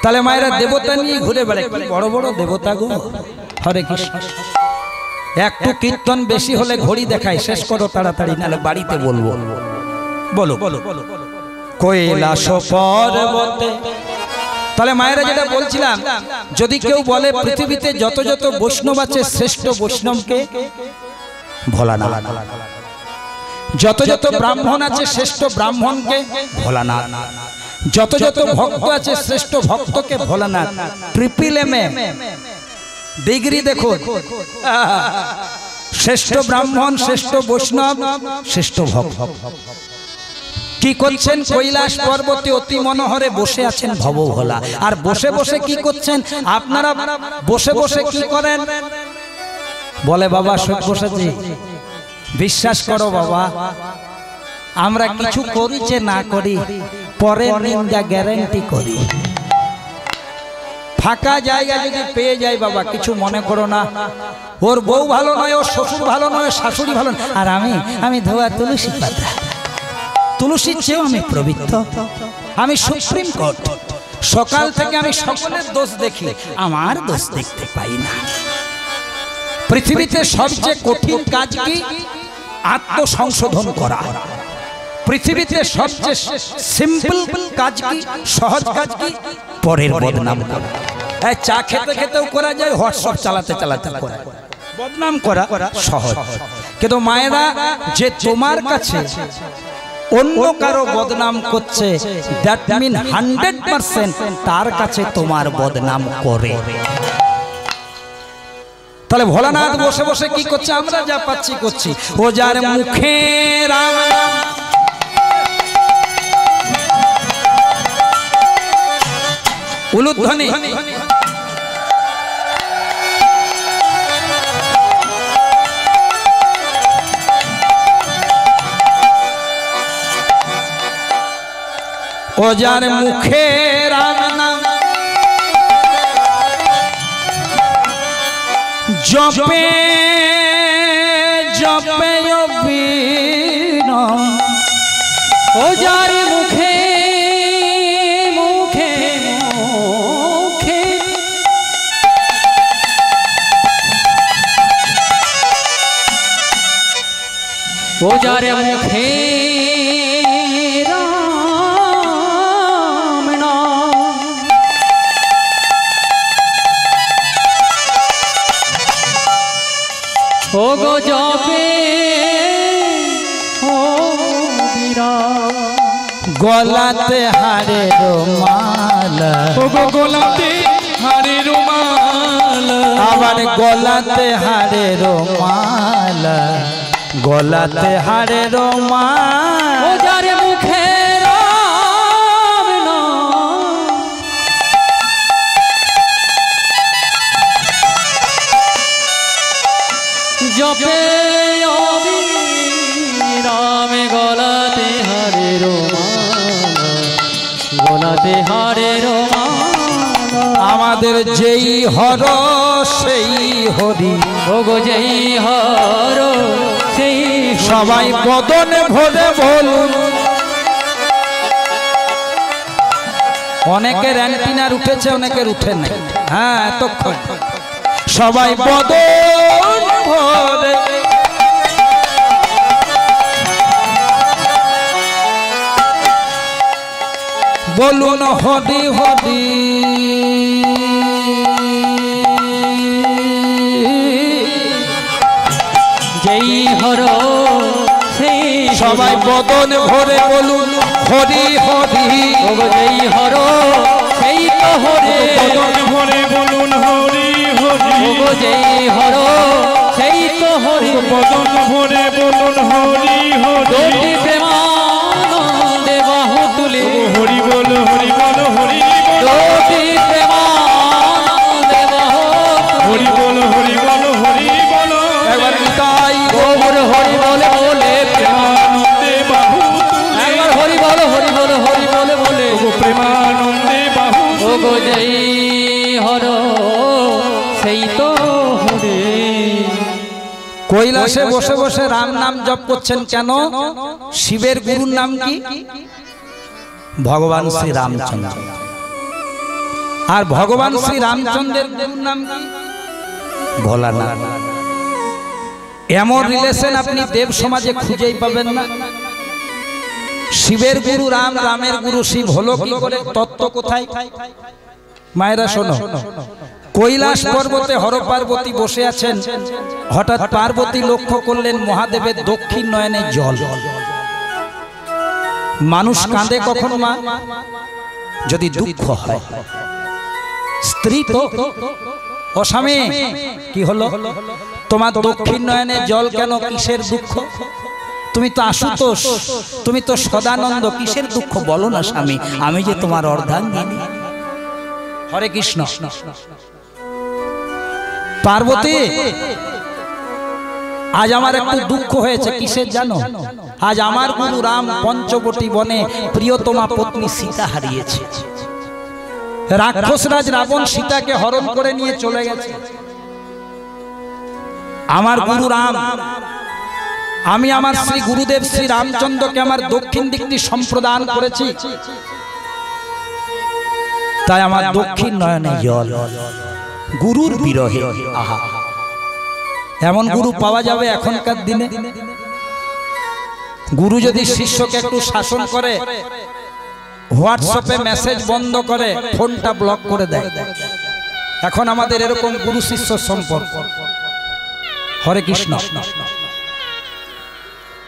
তাহলে মায়েরা দেবতা নিয়ে ঘুরে বেড়ায়, বড় বড় দেবতা গো। হরে কৃষ্ণ। একটু কীর্তন বেশি হলে ঘড়ি দেখায়, শেষ করো তাড়াতাড়ি, নাহলে বাড়িতে বলবো। বলো কৈলাস পর্বতে। তাহলে মায়েরা যেটা বলছিলাম, যদি কেউ বলে পৃথিবীতে যত যত বৈষ্ণব আছে শ্রেষ্ঠ বৈষ্ণবকে ভোলানাথ, যত যত ব্রাহ্মণ আছে শ্রেষ্ঠ ব্রাহ্মণকে ভোলানাথ, যত যত ভক্ত আছে শ্রেষ্ঠ ভক্তকে ভোলানাথ। ট্রিপল এমএ ডিগ্রি দেখুন, শ্রেষ্ঠ ব্রাহ্মণ, শ্রেষ্ঠ বৈষ্ণব, শ্রেষ্ঠ ভক্ত। কি করছেন? কৈলাস পর্বতে অতি মনোহরে বসে আছেন ভব ভোলা। আর বসে বসে কি করছেন আপনারা? বসে বসে কি করেন? বলে বাবা সব বসেছি। বিশ্বাস করো বাবা, আমরা কিছু করিছে না করি, পরে নিন্দা গ্যারান্টি করি। ফাঁকা জায়গা যদি পেয়ে যায় বাবা, কিছু মনে করো না। ওর বউ ভালো নয়, ওর শ্বশুর ভালো নয়, শাশুড়ি ভালো নয়, আর আমি ধোয়া তুলসী পাতা। তুলসীর চেয়েও আমি পবিত্র, আমি সুপ্রিম কোর্ট। সকাল থেকে আমি সকলের দোষ দেখি, আমার দোষ দেখতে পাই না। পৃথিবীতে সবচেয়ে কঠিন কাজ কি? আত্মসংশোধন করা। পৃথিবীতে সবচেয়ে সিম্পল কাজ কি? সহজ কাজ কি? পরের বদনাম করা। চা খেতে খেতেও করা যায়, হোয়াটসঅ্যাপ চালাতে চালাতে করা। বদনাম করা সহজ, কিন্তু মায়েরা যে তোমার কাছে অন্য কারো বদনাম করছে, দ্যাট মিন 100% তার কাছে তোমার বদনাম করে। তাহলে ভোলানাথ বসে বসে কি করছে? আমরা যা পাচ্ছি করছি। ও যার মুখে রাম নাম, উলুধ্বনি, ও যার মুখে রাম নাম জপে জপে বীণ, ও যার মুখে মুখে মুখে ও যার মুখে রাম নাম ও গো জপে ও বিরাম গলাতে হারের মালা, ও গো গোলাতে হারের মালা, আবার গলাতে হারের মালা, গলাতে হারের মালা। ও যারে মুখে রাম নাম জপে অবিরাম গলাতে হারের মালা, গলাতে হারের মালা। আমাদের যেই হর সেই হরি, ও গো যেই হর সেই সবাই বদনে ভরে বলুন। অনেকের অ্যান্টিনার উঠেছে, অনেকের উঠে নাই। হ্যাঁ, এতক্ষণ সবাই বদন ভরে বলুন হরি হরি। যেই হর সেই সবাই বদন ভরে বলুন হরি হরি। ও গো যেই হর সেই তো হরে, বদন ভরে বলুন হরি হরি, ও গো যেই হর সেই তো হরে। বদন ভরে বলুন হরি হরি, দুটি প্রেমানন্দে বাহু তুলে, হরি বল হরি বল হরি বল, দুটি প্রেমানন্দে বাহু হরি বল হরি বল হরি বল, একবার তাই গোবর হরি বলে বলে প্রেমানন্দে বাহু তুলে, একবার হরি বল হরি বল হরি বলে বলে ও প্রেমানন্দে বাহু ও গো যেই হর সেই তো হরে। কৈলাসে বসে বসে রাম নাম জপ করছেন কেন? শিবের গুরুর নাম কি? ভগবান শ্রী রামচন্দ্র। আর ভগবান শ্রী রামচন্দ্রের গুরুর নাম কি? ভোলানাথ। এমন রিলেশন আপনি দেব সমাজে খুঁজেই পাবেন না। শিবের গুরু রাম, রামের গুরু শিব হলো কি করে? তত্ত্ব কোথায়? মায়েরা শোনো, কৈলাস পর্বতে হর পার্বতী বসে আছেন। হঠাৎ পার্বতী লক্ষ্য করলেন মহাদেবের দক্ষিণ নয়নে জল। মানুষ কাঁদে কখন মা? যদি দুঃখ হয়। স্ত্রী তো ও স্বামী, কি হলো তোমার দক্ষিণ নয়নে জল কেন? কিসের দুঃখ? তুমি তো আশুতোষ, তুমি তো সদানন্দ, কিসের দুঃখ বলো না স্বামী? আমি যে তোমার অর্ধাঙ্গিনী। হরে কৃষ্ণ। পার্বতী, আজ আমার একটু দুঃখ হয়েছে। কিসের জানো? আজ আমার গুরু রাম পঞ্চবটি বনে প্রিয়তমা পত্নী সীতা হারিয়েছে। রাক্ষসরাজ রাবণ সীতাকে হরণ করে নিয়ে চলে গেছে। আমার গুরু রাম, আমি আমার শ্রী গুরুদেব শ্রী রামচন্দ্রকে আমার দক্ষিণ দিকটি সম্প্রদান করেছি, তাই আমার দক্ষিণ নয়নে জল। গুরুর বিরহে, আহা, এমন গুরু পাওয়া যাবে এখনকার দিনে? গুরু যদি শিষ্যকে একটু শাসন করে, হোয়াটসঅ্যাপে মেসেজ বন্ধ করে, ফোনটা ব্লক করে দেয়। এখন আমাদের এরকম গুরু শিষ্য সম্পর্ক। হরে কৃষ্ণ।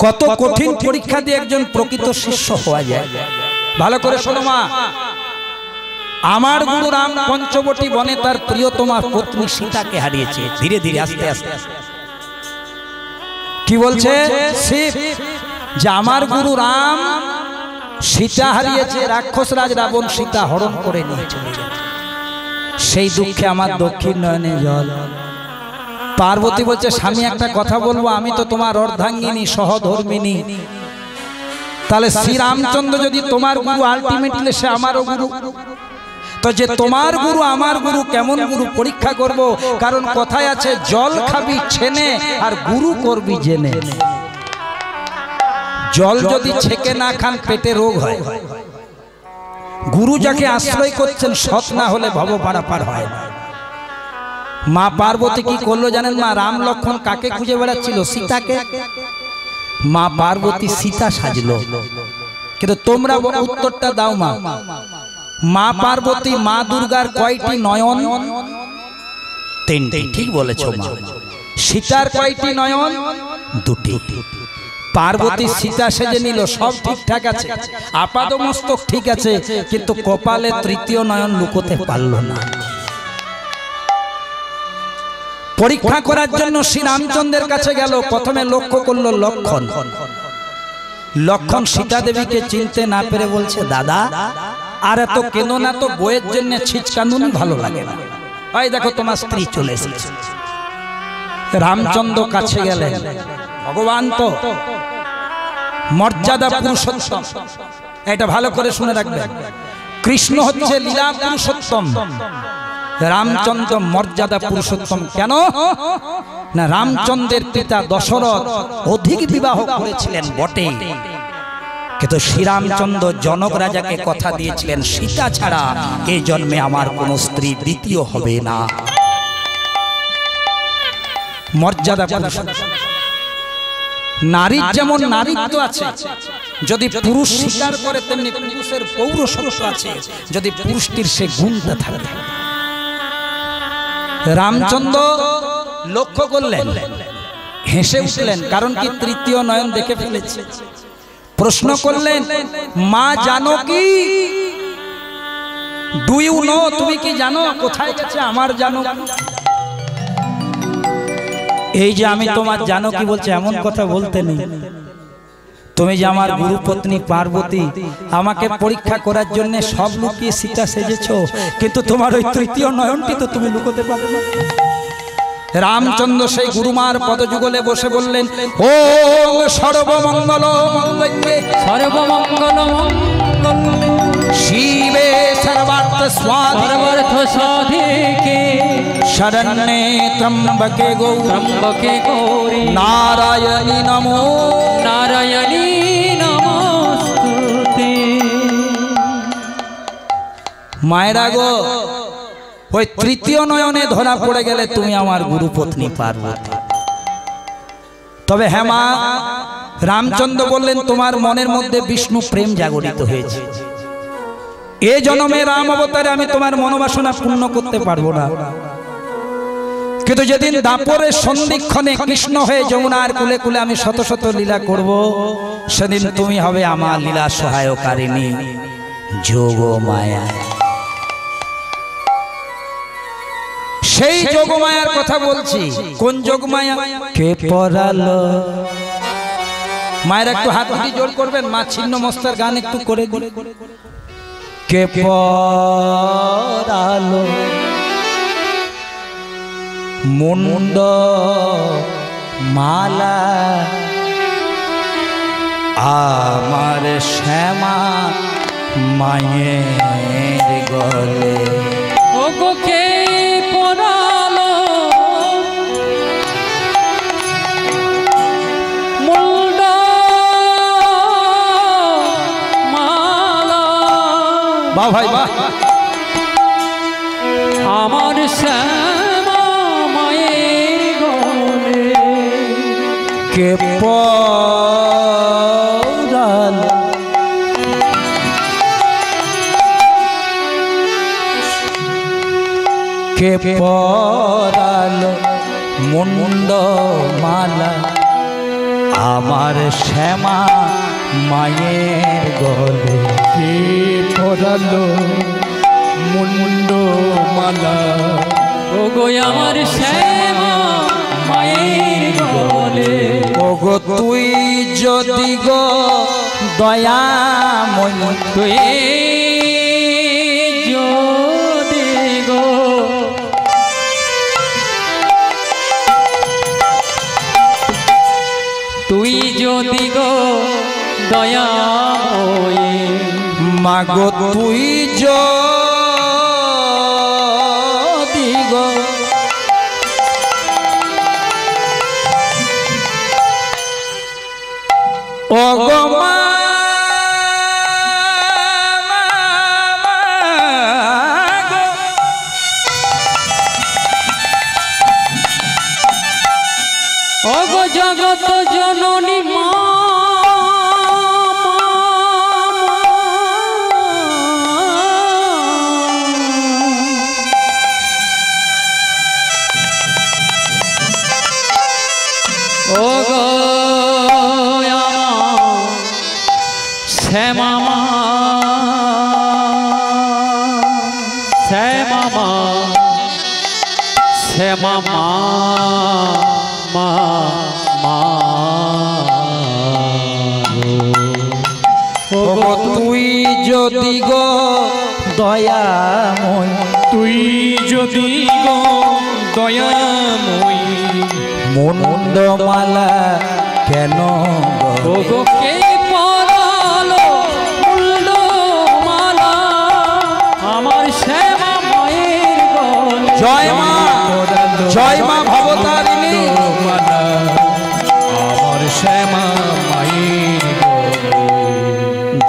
কত কঠিন পরীক্ষা দিয়ে একজন প্রকৃত শিষ্য হওয়া যায়। ভালো করে শোনো মা, আমার গুরু রাম পঞ্চবটি বনে তার প্রিয়তমা পত্নী সীতাকে হারিয়েছে। ধীরে ধীরে আস্তে আস্তে কি বলছে শিব? যে আমার গুরু রাম সীতা হারিয়েছে, রাক্ষসরাজ রাবণ সীতা হরণ করে নিয়ে চলে গেছে। সেই দুঃখে আমার দক্ষিণ নয়নে জল। পার্বতী বলছে, স্বামী একটা কথা বলবো, আমি তো তোমার অর্ধাঙ্গিনী, সহধর্মিনী। তাহলে শ্রী রামচন্দ্র যদি তোমার গুরু, আলটিমেটলি সে আমারও গুরু। তো যে তোমার গুরু আমার গুরু, কেমন গুরু পরীক্ষা করব? কারণ কথায় আছে, জল খাবি ছেনে আর গুরু করবি জেনে। জল যদি ছেকে না খান পেটে রোগ হয়। গুরু যাকে আশ্রয় করছেন সৎ না হলে ভব পারাপার হয় না। মা পার্বতী কি করলো জানেন মা? রাম লক্ষ্মণ কাকে খুঁজে বেড়াচ্ছিল? সীতাকে। মা পার্বতী সীতা সাজলো। কিন্তু তোমরা উত্তরটা দাও মা। মা পার্বতী মা দুর্গার কয়টি নয়ন? তিনটি। ঠিক বলেছো মা। সীতার কয়টি নয়ন? দুটি। পার্বতী সীতা সেজে নিল, সব ঠিকঠাক আছে, আপাদমস্তক ঠিক আছে, কিন্তু কপালে তৃতীয় নয়ন লুকোতে পারল না। পরীক্ষা করার জন্য শ্রী রামচন্দ্রের কাছে গেল। প্রথমে লক্ষ্য করলো লক্ষণ। লক্ষণ সীতা দেবীকে চিনতে না পেরে বলছে, দাদা আর এত কেন না তো, বইয়ের জন্য ছিচকানুনি ভালো লাগে না। ওই দেখো তোমার স্ত্রী চলে এসেছে। রামচন্দ্র কাছে গেলেন। ভগবান তো মর্যাদা পুরুষোত্তম, এটা ভালো করে শুনে রাখবেন। কৃষ্ণ হচ্ছে লীলা পুরুষোত্তম, রামচন্দ্র মর্যাদা পুরুষোত্তম। কেন না, রামচন্দ্রের পিতা দশরথ অধিক বিবাহ করেছিলেন বটে, কিন্তু শ্রীরামচন্দ্র জনক রাজাকে কথা দিয়েছিলেন, সীতা ছাড়া এই জন্মে আমার কোন স্ত্রী দ্বিতীয় হবে না। মর্যাদা পুরুষোত্তম। নারীর যেমন নারীত্ব আছে, যদি পুরুষ স্বীকার করে তেমনি পুরুষের পৌরসত্ব আছে, যদি পুরুষটির সে গুণটা থাকে। রামচন্দ্র লক্ষ্য করলেন, হেসে উঠলেন, কারণ কি তৃতীয় নয়ন দেখে ফেলেছে। প্রশ্ন করলেন, মা জানো কি? Do you know? তুমি কি জানো কোথায় গেছে আমার জানো? এই যে আমি তোমার জানো কি বলছে, এমন কথা বলতে নেই। তুমি যে আমার গুরুপত্নী পার্বতী, আমাকে পরীক্ষা করার জন্য সব লুকিয়ে সীতা সেজেছো, কিন্তু তোমার ওই তৃতীয় নয়নটি তো তুমি লুকোতে পারবে না। রামচন্দ্র সেই গুরুমার পদযুগলে বসে বললেন, ও সর্বমঙ্গল মঙ্গলে সর্বমঙ্গল মঙ্গলে শিবে সর্বার্থ সাধিকে শরণ্যে ত্রম্বকে গৌরী নারায়ণী নমো নারায়ণী নমস্তুতে। মায়েরা গো, ওই তৃতীয় নয়নে ধরা পড়ে গেলে তুমি আমার গুরুপত্নী পার্বতী। তবে হ্যাঁ মা, রামচন্দ্র বললেন, তোমার মনের মধ্যে বিষ্ণু প্রেম জাগরিত হয়েছে। এ জন্মে রাম অবতারে আমি তোমার মনোবাসনা পূর্ণ করতে পারবো না, কিন্তু যেদিন দাপরের সন্ধিক্ষণে কৃষ্ণ হয়ে যমুনার কুলে কুলে আমি শত শত লীলা করব, সেদিন তুমি হবে আমার লীলা সহায়কারিণী যোগমায়া। সেই যোগমায়ার কথা বলছি। কোন যোগমায়া? কে পড়ালো? মায়ের একটু হাত দুটি জোর করবেন, মা ছিন্ন মস্তার গান একটু করে দিন। কে পড়ালো মুন্ড মালা আমার শ্যামা মায়ের গলে? ওগো কে পরালো মুন্ড মালা? বাহ ভাই বাহ। আমার শ্যামা মায়ের গলে কে পরালো কে পরালো মুন্ড মালা আমার শ্যামা মায়ের গলে? কে পরালো মুন্ড মালা? ওগো আমার শ্যামা মায়ের গলে? ওগো তুই যদি গো দয়াময়ী, তুই যদি গো তুই যদি গো দয়াময়ী, মাগো তুই যদি গো ওগো মা ওগো জগত জননী মা, শ্যামা মা মা মা ওগো তুই যদি গো দয়াময়, তুই যদি গো দয়াময়ী, মুন্ডমালা কেন গো? ওগো কে পরালো মুন্ডমালা আমার শ্যামা মায়ের গলে? জয় মা, জয় মা ভবতারিণী। মালা আমার শ্যামা মায়ের গলে।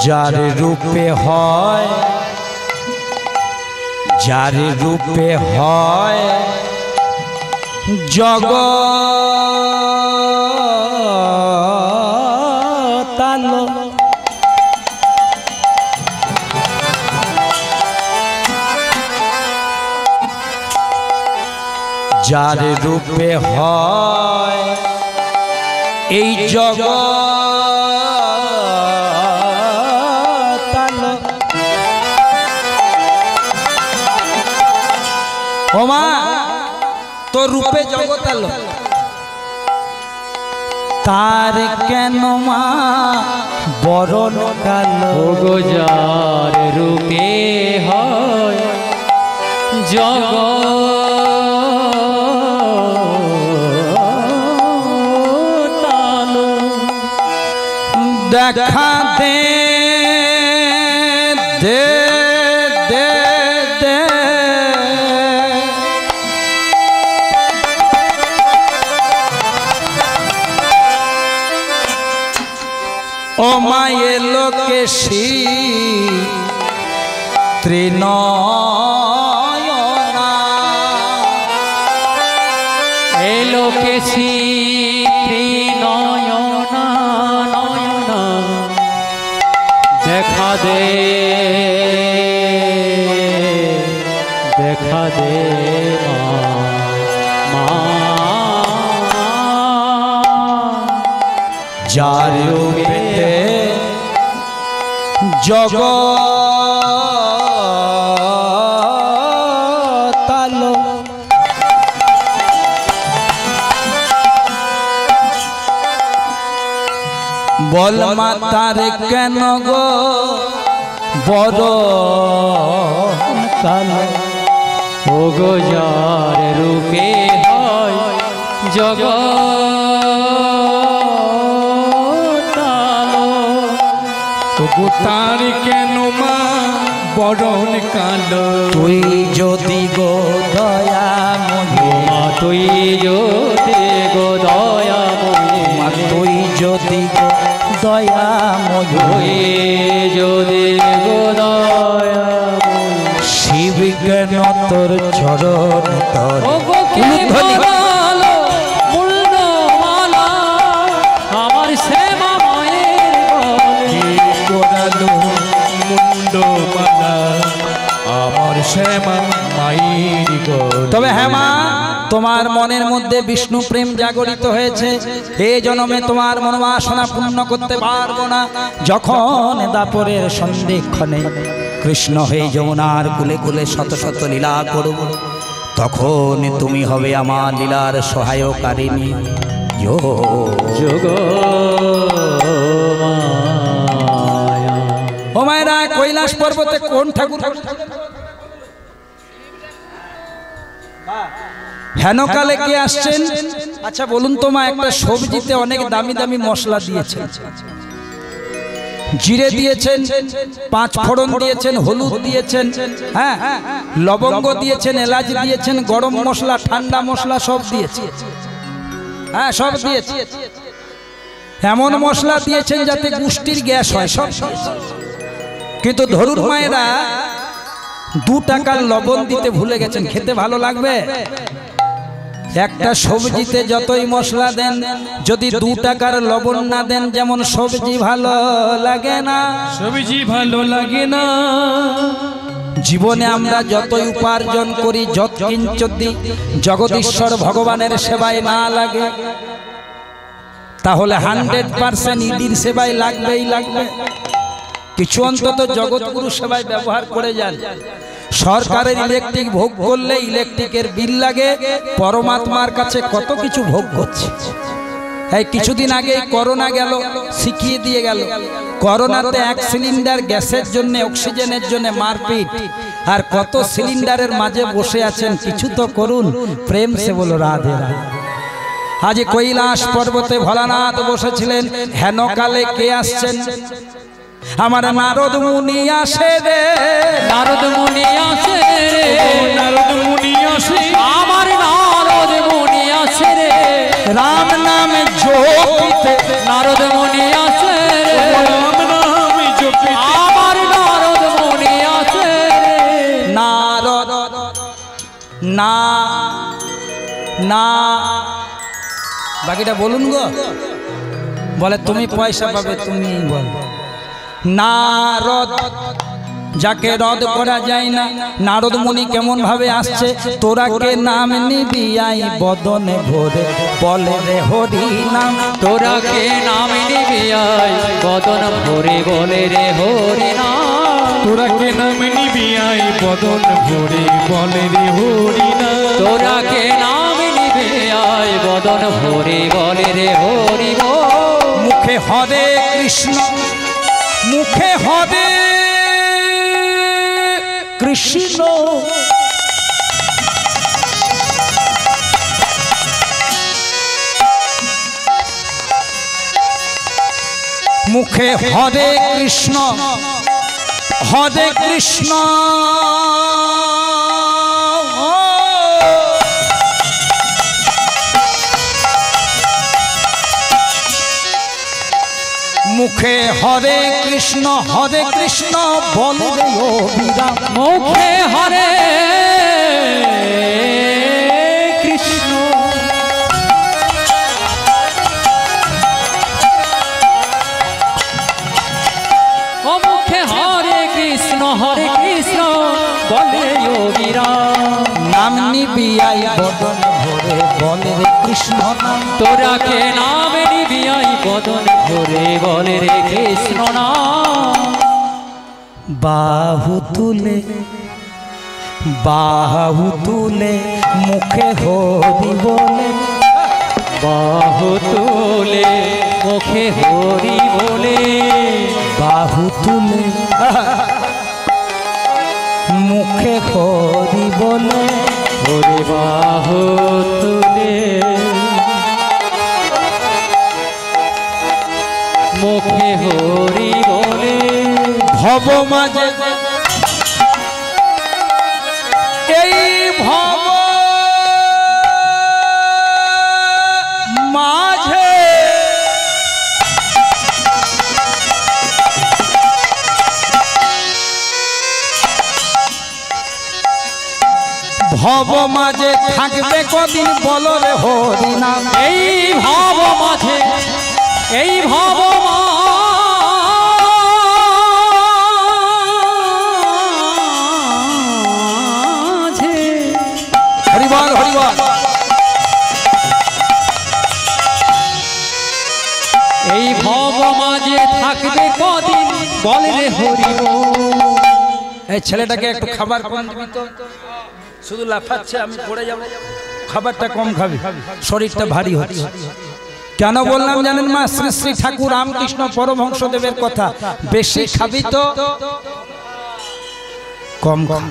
যার রূপে হয়, যার রূপে হয় জগতালো, যার রূপে হয় এই জগতালো। ও মা, তোর রূপে জগতালো, তার কেন মা বরণ কালো? ওগো যার রূপে হয় জগতালো, দেখা দে দে দে দে, ও মায়ে লোকেশী ত্রিনয়না, এলোকেশী ত্রিনয়না নয়না, দেখা দে দেখা দে মা মা, যার রূপে জগতালো, বল মা তার কেন গো বড় কালো? ওগো যার রূপে হয় জগতালো, তবু তার কেন মা বরণ কালো? তুই যদি গো দয়াময়ী, মা তুই যদি গো দয়াময়ী, মা তুই যদি গো দয়াময়ী, তুই যদি গো দয়াময়ী, শিব কেন তোর চরণ তর? ওগো কে পরালো মুন্ডমালা আমার শ্যামা মায়ের গলে? কোরালো মুন্ডমালা আমার শ্যামা মায়ের গলে। তবে হ্যাঁ মা, তোমার মনের মধ্যে বিষ্ণু প্রেম জাগরিত হয়েছে, এই জন্মে তোমার মনোবাসনা পূর্ণ করতে পারবো না। যখন দাপরের সন্ধিক্ষণে কৃষ্ণ হয়ে যমুনার কুলে কুলে শত শত লীলা করব, তখন তুমি হবে আমার লীলার সহায়কারিণী। যোগ মায়া। ও মায়েরা, কৈলাস পর্বতে কোন ঠাকুর? হেনকালে কে আসছেন? আচ্ছা বলুন তো মা, একটা সবজিতে অনেক দামি দামি মশলা দিয়েছেন, জিরে দিয়েছেন, পাঁচ ফোড়ন দিয়েছেন, হলুদ দিয়েছেন, হ্যাঁ লবঙ্গ দিয়েছেন, এলাচ দিয়েছেন, গরম মশলা, ঠান্ডা মশলা সব দিয়েছেন, হ্যাঁ সব দিয়েছেন। এমন মশলা দিয়েছেন যাতে গুষ্টির গ্যাস হয়, সব দিয়েছেন। কিন্তু ধরুন মায়েরা 2 টাকার লবণ দিতে ভুলে গেছেন, খেতে ভালো লাগবে? একটা সবজিতে যতই মশলা দেন, যদি 2 টাকার লবণ না দেন, যেমন সবজি ভালো লাগে না। সবজি ভালো লাগে না। জীবনে আমরা যতই উপার্জন করি, যত কিঞ্চিত জগদীশ্বর ভগবানের সেবায় না লাগে, তাহলে 100% ইডির সেবায় লাগবেই লাগবে। কিছু অন্তত জগৎগুরু সেবায় ব্যবহার করে যান। সরকারের ইলেকট্রিক ভোগ করলে ইলেকট্রিকের বিল লাগে, পরমাত্মার কাছে কত কিছু ভোগ করছে। এই কিছুদিন আগে করোনা গেল, শিখিয়ে দিয়ে গেল। করোনাতে 1 সিলিন্ডার গ্যাসের জন্য, অক্সিজেনের জন্য মারপিট, আর কত সিলিন্ডারের মাঝে বসে আছেন। কিছু তো করুন, প্রেম সে বলো রাধে রাধে। আজ কৈলাস পর্বতে ভোলানাথ বসেছিলেন, হেনকালে কে আসছেন? আমার নারদ মুনি আসে রে, নারদ মুনি আসে রে, নারদ মুনি আসে, আমার নারদ মুনি আসে রে, রাম নামে জপিতে নারদ মুনি আসে রে, রাম নাম জপিতে, আমার নারদ মুনি আসে রে। নারদ না না, বাকিটা বলুন গো। বলে তুমি পয়সা পাবে, তুমি বল। নারদ, যাকে রদ করা যায় না। নারদ মুনি কেমন ভাবে আসছে? তোরা কে নাম নিবি আই বদনে ভরে, বলে রে হরি নাম। তোরা কে নাম নিবি আই বদন ভরে, বলে রে হরি নাম। তোরা কে নাম নিবি আই বদন ভরে, বলে রে হরি নাম। তোরা কে নাম নিবি আই বদন ভরে, বলে রে হরি বল। মুখে হরে কৃষ্ণ, মুখে হরে কৃষ্ণ, মুখে হরে কৃষ্ণ, হরে কৃষ্ণ, মুখে হরে কৃষ্ণ, হরে কৃষ্ণ বলে রে অবিরাম। মুখে হরে কৃষ্ণ, ও মুখে হরে কৃষ্ণ, হরে কৃষ্ণ বলে অবিরাম। নাম নিবি আই বদন ভরে, বলে রে কৃষ্ণ নাম। তোরা কে নাম নিবি আই বদন ভরে, বলে রে কৃষ্ণ নাম। বাহু তুলে, বাহু তুলে মুখে হরি বলে, বাহু তুলে মুখে হরি বলে, বাহু তুলে মুখে হরি বলে, ওরে বাহু তুলে মুখে হরি বলে। ভব মাঝে, এই ভব মাঝে ভব মাঝে থাকবে কদিন বলো রে হরি নাম। এই ভাব মাঝে, এই ভাব মাঝে, হরিবল হরিবল। এই ভব মাঝে থাকবে কদিন বলে রে হরি বল। এই ছেলেটাকে একটু খাবার কম দিবি তো, শুধু লাফাচ্ছে, আমি পড়ে যাব। খাবারটা কম খাবি, শরীরটা ভারী হচ্ছে। কেন বললাম জানেন মা? শ্রী শ্রী ঠাকুর রামকৃষ্ণ পরমহংসদেবের কথা। বেশি খাবি তো কম কম।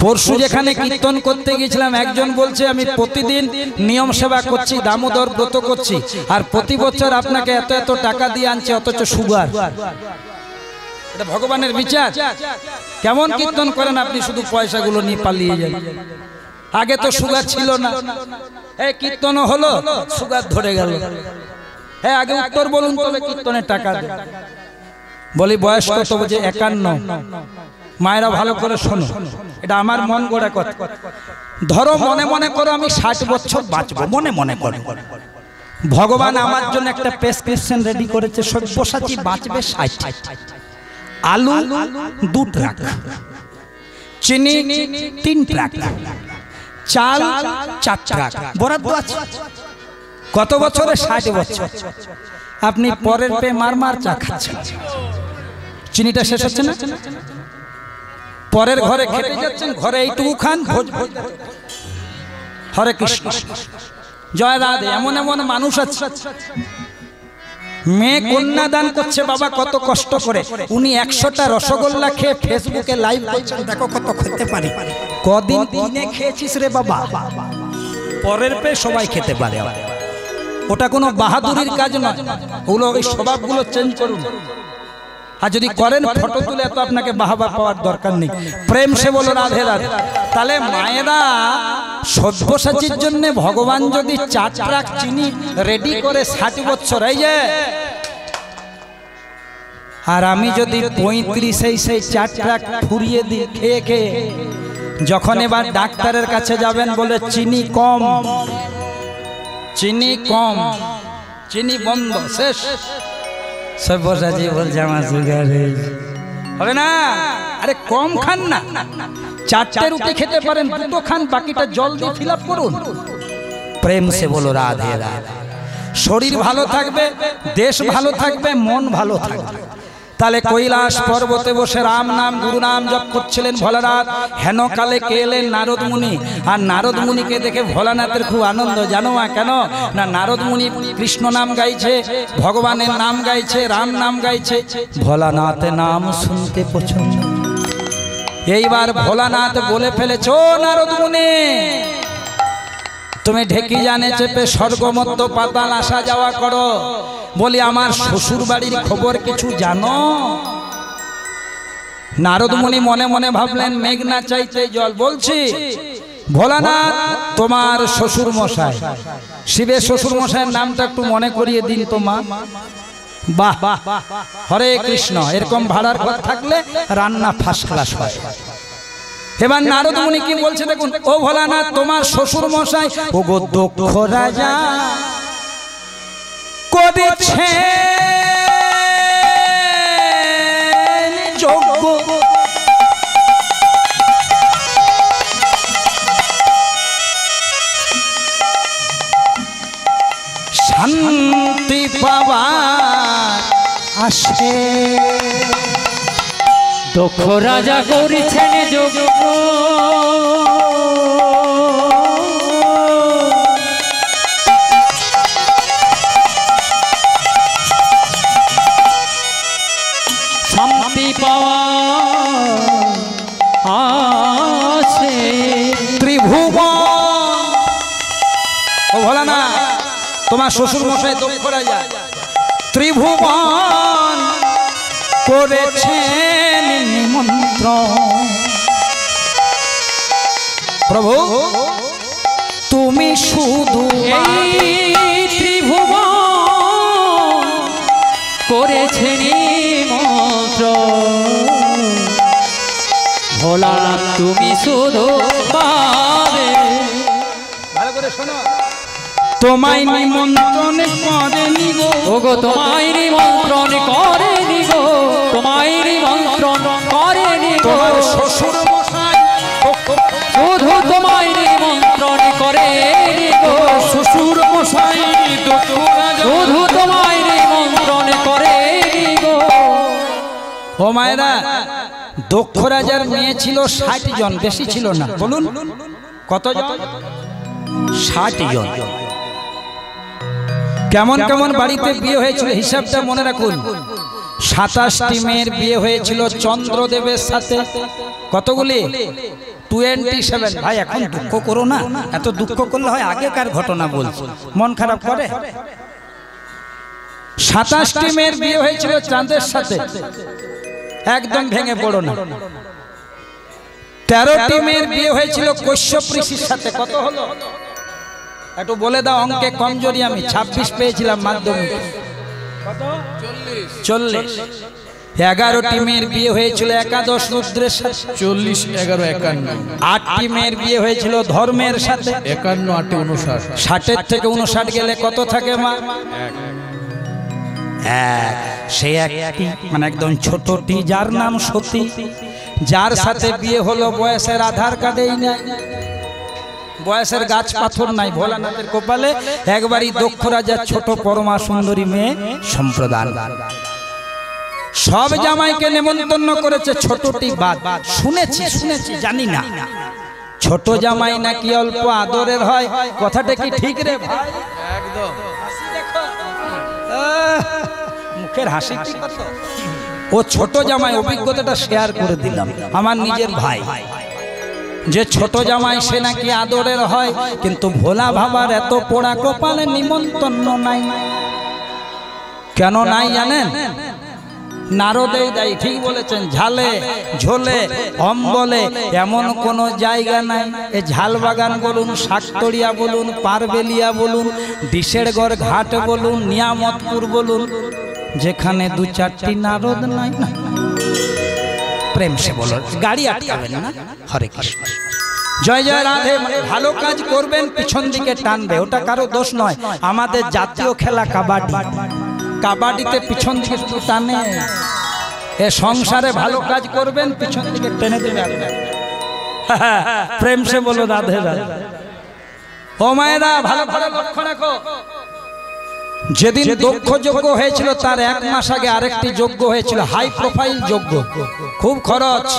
পরশু যেখানে কীর্তন করতে গিয়েছিলাম, একজন বলছে আমি প্রতিদিন নিয়ম সেবা করছি, দামোদর ব্রত করছি, আর প্রতি বছর আপনাকে এত এত টাকা দিয়ে আনছে, অথচ সুগার। এটা ভগবানের বিচার? কেমন কীর্তন করেন আপনি, শুধু পয়সাগুলো নিয়ে পালিয়ে যান। আগে তো সুগার ছিল না, এই কীর্তন হলো সুগার ধরে গেল। হ্যাঁ, আগে উত্তর বলুন তবে কীর্তনের টাকা দেন। বলি বয়স কত? বুঝে 51। মায়েরা ভালো করে শোনো, এটা আমার মন গড়া কথা। ধরো মনে মনে করো আমি 60 বছর বাঁচবো, মনে মনে করো। ভগবান আমার জন্য একটা প্রেসক্রিপশন রেডি করেছে, সব্যসাচী বাঁচবে 60। আলু 2 ট্রাক, চিনি 3 ট্রাক, চাল 4 ট্রাক বরাদ্দ আছে। কত বছরে? 60 বছর। আপনি পরের পে মার মার চা খাচ্ছেন। চিনিটা শেষ হচ্ছে না? পরের ঘরে খেতে যাচ্ছেন, ঘরে এইটুকু খান, ভোজ। হরে কৃষ্ণ, জয় রাধে। এমন এমন মানুষ আছে, মেয়ে কন্যা দান করছে বাবা কত কষ্ট করে, উনি 100টা রসগোল্লা খেয়ে ফেসবুকে লাইভ করছেন, দেখো কত খেতে পারে। কদিন কিনে খেয়েছিস রে বাবা? পরের পেয়ে সবাই খেতে পারে, ওটা কোনো বাহাদুরির কাজ নয়। ওগুলো ওই স্বভাবগুলো চেঞ্জ করুন। আর যদি করেন ফটো তুলে তো আপনাকে বাহাবা পাওয়ার দরকার নেই। প্রেম সে বলো রাধে রাধে। তাহলে মায়েরা সব্যসাচীর জন্য ভগবান যদি 4 ট্রাক চিনি রেডি করে 60 বছর এই যে, আর আমি যদি 35 সেই 4 ট্রাক ফুরিয়ে দিই খেয়ে খেয়ে, যখন এবার ডাক্তারের কাছে যাবেন বলে চিনি কম, চিনি কম, চিনি বন্ধ, শেষ। সব্যসাচী বলছে আমার সুগার হবে না। আরে কম খান না, 4টে রুটি খেতে পারেন, 2টো খান, বাকিটা জল দিয়ে ফিল আপ করুন। প্রেম সে বলো রাধে রাধে। শরীর ভালো থাকবে, দেশ ভালো থাকবে, মন ভালো থাকবে। তাহলে কৈলাস পর্বতে বসে রাম নাম গুরু নাম জপ করছিলেন ভোলানাথ। হেন কালে কে এলেন? নারদ মুনি। আর নারদ মুনিকে দেখে ভোলানাথের খুব আনন্দ, জানো কেন না? নারদ মুনি কৃষ্ণ নাম গাইছে, ভগবানের নাম গাইছে, রাম নাম গাইছে, ভোলানাথের নাম শুনতে পছন্দ। এইবার ভোলানাথ বলে ফেলেছ, নারদ মুনি তুমি ঢেকি জানে চেপে স্বর্গমত্ত পাতাল আসা যাওয়া করো, বলি আমার শ্বশুর বাড়ির খবর কিছু জানো? নারদ মুনি মনে মনে ভাবলেন মেঘ না চাইতে জল। বলছি ভোলানাথ, তোমার শ্বশুর মশাই, শিবের শ্বশুর মশাইয়ের নামটা একটু মনে করিয়ে দিন তো মা। বাহ, হরে কৃষ্ণ। এরকম ভাড়ার ঘর থাকলে রান্না ফার্স্ট ক্লাস হয়। এবার নারদ মুনি কি বলছে দেখুন, ও ভোলানাথ, তোমার শ্বশুর মশাই ও গো দক্ষ রাজা করেছে যজ্ঞ, শান্তি পাবার আসে। দক্ষ রাজা করেছেন যজ্ঞ, শান্তি পাওয়া আছে ত্রিভুবন। ও ভোলানা, তোমার শ্বশুর মশাই দক্ষ রাজা ত্রিভুবন করেছেন নিমন্ত্রণ। প্রভু তুমি শুধু এই ত্রিভুবন করেছেন নিমন্ত্রণ, ভোলানাথ তুমি শুধু পাবে। ভালো করে শোনো, তোমায় নিমন্ত্রণ করেনি গো, ওগো তোমায় নিমন্ত্রণ করেনি গো, তোমায় নিমন্ত্রণ করেনি গো, তোমার শ্বশুর মশাই শুধু তোমায় নিমন্ত্রণ করেনি গো, শ্বশুর মশাই দক্ষ রাজা শুধু তোমায় নিমন্ত্রণ করেনি গো। ও মায়েরা, দক্ষ রাজার মেয়ে ছিল 60 জন, বেশি ছিল না। বলুন কত জন? 60 জন। কেমন কেমন বাড়িতে বিয়ে হয়েছিল হিসাবটা মনে রাখুন। 27টি মেয়ের বিয়ে হয়েছিল চন্দ্রদেবের সাথে। কতগুলি? 27। ভাই এখন দুঃখ করো না, এত দুঃখ করলে হয় আগেকার ঘটনা বলছি, মন খারাপ করে। 27টি মেয়ের বিয়ে হয়েছিল চাঁদের সাথে, একদম ভেঙে পড়ো না। 13টি মেয়ের বিয়ে হয়েছিল কশ্যপ ঋষির সাথে। কত হলো একটু বলে দাও, অঙ্কে কমজোরি আমি। 26 পেয়েছিলাম মাধ্যমিকে। কত? 40। 11টি মেয়ের বিয়ে হয়েছিল একাদশ রুদ্রের সাথে। 40, 11, 51। 8টি মেয়ের বিয়ে হয়েছিল ধর্মের সাথে। 51, 8, 59। 60 থেকে 59 গেলে কত থাকে মা? এক। সেই একটি মানে একদম ছোটটি, যার নাম সতী, যার সাথে বিয়ে হলো বয়সের আধার কার্ডেই নাই, বয়সের গাছ পাথর নাই। ভোলানাথের কপালে একবারই দক্ষ রাজার ছোট পরমা সুন্দরী মেয়ে সম্প্রদান। সব জামাইকে নেমন্তন্ন করেছে, ছোটটি বাদ। শুনেছি জানি না, ছোট জামাই নাকি অল্প আদরের হয়, কথাটা কি ঠিক রে ভাই? একদম। মুখের হাসি কি কত? ও ছোট জামাই, অভিজ্ঞতাটা শেয়ার করে দিলাম, আমার নিজের ভাই। যে ছোট জামাই সে নাকি আদরের হয়, কিন্তু ভোলা ভাবার এত পোড়া কপালে নিমন্ত্রণ নাই। কেন নাই জানেন? নারদেই দেয়, ঠিক বলেছেন। ঝালে ঝোলে অম্বলে এমন কোন জায়গা নাই, এ ঝালবাগান বলুন, শাকতরিয়া বলুন, পারবেলিয়া বলুন, ডিশেরগড় ঘাট বলুন, নিয়ামতপুর বলুন, যেখানে দু চারটি নারদ নাই না। প্রেম সে বলো, গাড়ি আটকাবেন না। হরে কৃষ্ণ, জয় জয় রাধে। ভালো কাজ করবেন, পিছন দিকে টানবে, ওটা কারো দোষ নয়। আমাদের জাতীয় খেলা কাবাডি, কাবাডিতে পিছন দিকে শুধু টানে। এ সংসারে ভালো কাজ করবেন, পিছন দিকে টেনে দেবে। প্রেম সে বলো রাধে রাধে। ও মায়েরা, ভালো ভালো লক্ষ্য রাখো। যেদিন দক্ষ যজ্ঞ হয়েছিল তার 1 মাস আগে আরেকটি যজ্ঞ হয়েছিল, হাই প্রোফাইল যজ্ঞ, খুব খরচ,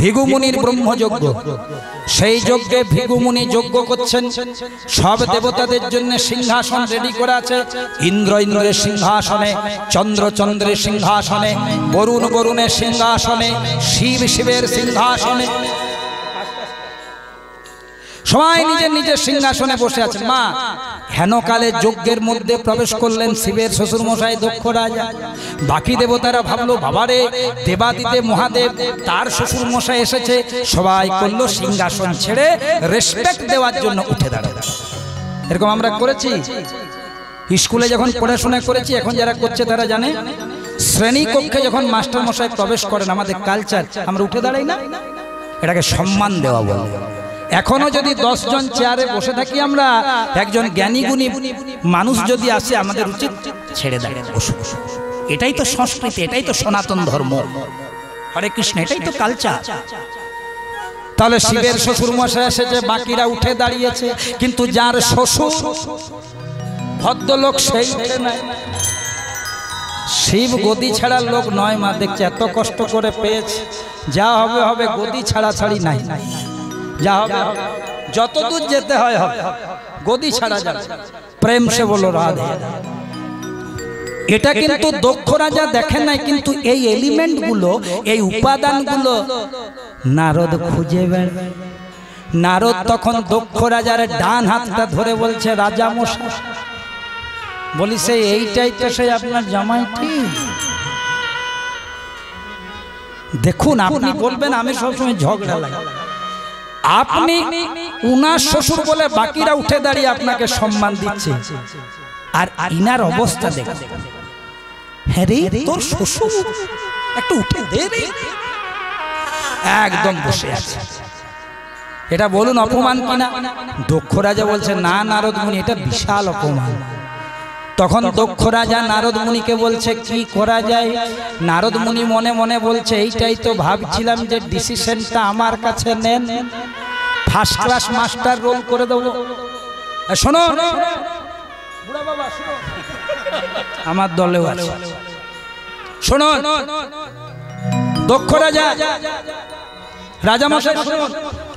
ভিগুমুনির ব্রহ্মযজ্ঞ। সেই যজ্ঞে ভিগুমুনি যজ্ঞ করছেন। সব দেবতাদের জন্য সিংহাসন রেডি করা আছে। ইন্দ্র ইন্দ্রের সিংহাসনে, চন্দ্র চন্দ্রের সিংহাসনে, বরুণ বরুণের সিংহাসনে, শিব শিবের সিংহাসনে, সবাই নিজের নিজের সিংহাসনে বসে আছেন। মা হেনকালে যজ্ঞের মধ্যে প্রবেশ করলেন শিবের শ্বশুর মশাই দক্ষ রাজা। বাকি দেবতারা ভাবলো, বাবারে দেবাদিদেব মহাদেব তার শ্বশুর মশাই এসেছে। সবাই করলো সিংহাসন ছেড়ে রেসপেক্ট দেওয়ার জন্য উঠে দাঁড়ালো। এরকম আমরা করেছি স্কুলে যখন পড়াশোনা করেছি, এখন যারা করছে তারা জানে। শ্রেণী কক্ষে যখন মাস্টার মশাই প্রবেশ করেন, আমাদের কালচার, আমরা উঠে দাঁড়াই না, এটাকে সম্মান দেওয়া বলে। এখনো যদি 10 জন চেয়ারে বসে থাকি আমরা, একজন জ্ঞানী গুণী মানুষ যদি আসে, আমাদের উচিত ছেড়ে দেয়, বসো বসো। এটাই তো সংস্কৃতি, এটাই তো সনাতন ধর্ম। হরে কৃষ্ণ, এটাই তো কালচার। তাহলে শিবের শ্বশুর মশাই এসেছে, বাকিরা উঠে দাঁড়িয়েছে, কিন্তু যার শ্বশুর ভদ্রলোক সেই উঠে নাই। শিব গদি ছাড়ার লোক নয় মা, দেখছে এত কষ্ট করে পেয়েছে, যা হবে হবে, গদি ছাড়া ছাড়ি নাই। যা হবে যত দূর যেতে হয় হবে, গদি ছাড়া যাবে। প্রেম সে বলো রাধে। এটা কিন্তু দক্ষ রাজা দেখেন নাই, কিন্তু এই এলিমেন্ট গুলো, এই উপাদান গুলো নারদ খুঁজে বের। নারদ তখন দক্ষ রাজার ডান হাতটা ধরে বলছে, রাজা মশাই, বলি সে এইটাই তো সে আপনার জামাই। ঠিক দেখুন, আপনি বলবেন আমি সবসময় ঝগড়া লাগে, আপনি উনার শ্বশুর বলে বাকিরা উঠে দাঁড়িয়ে আপনাকে সম্মান দিচ্ছে, আর ইনার অবস্থা দেখুন। হ্যাঁ রে, তোর শ্বশুর একটু উঠে দে রে, একদম বসে আছে। এটা বলুন অপমান কিনা? দক্ষ রাজা বলছে, না নারদ মুনি, এটা বিশাল অপমান। তখন দক্ষ রাজা নারদ মুনিকে বলছে, কি করা যায়? নারদ মুনি মনে মনে বলছে, এইটাই তো ভাবছিলাম যে ডিসিশনটা আমার কাছে নেন, ফার্স্ট ক্লাস মাস্টার রোল করে দেবো। শোনো আমার দলেও আছে, শোনো দক্ষ রাজা, রাজামশাই শুনুন,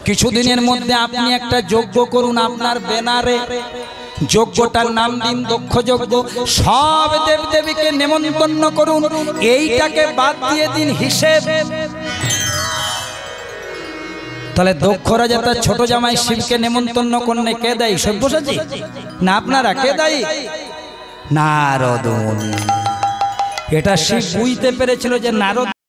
কিছুদিনের মধ্যে আপনি একটা যজ্ঞ করুন আপনার ব্যানারে। যজ্ঞটার নাম দিন দক্ষ যজ্ঞ। সব দেবদেবীকে নেমন্তন্ন করুন, এইটাকে বাদ দিয়ে দিন হিসেব। তাহলে দক্ষ রাজা তার ছোট জামাই শিবকে নেমন্তন্ন করলে কে দেয়? সব্যসাচী না আপনারা? কে দেয়? নারদ মুনি। এটা শিব বুঝতে পেরেছিল যে নারদ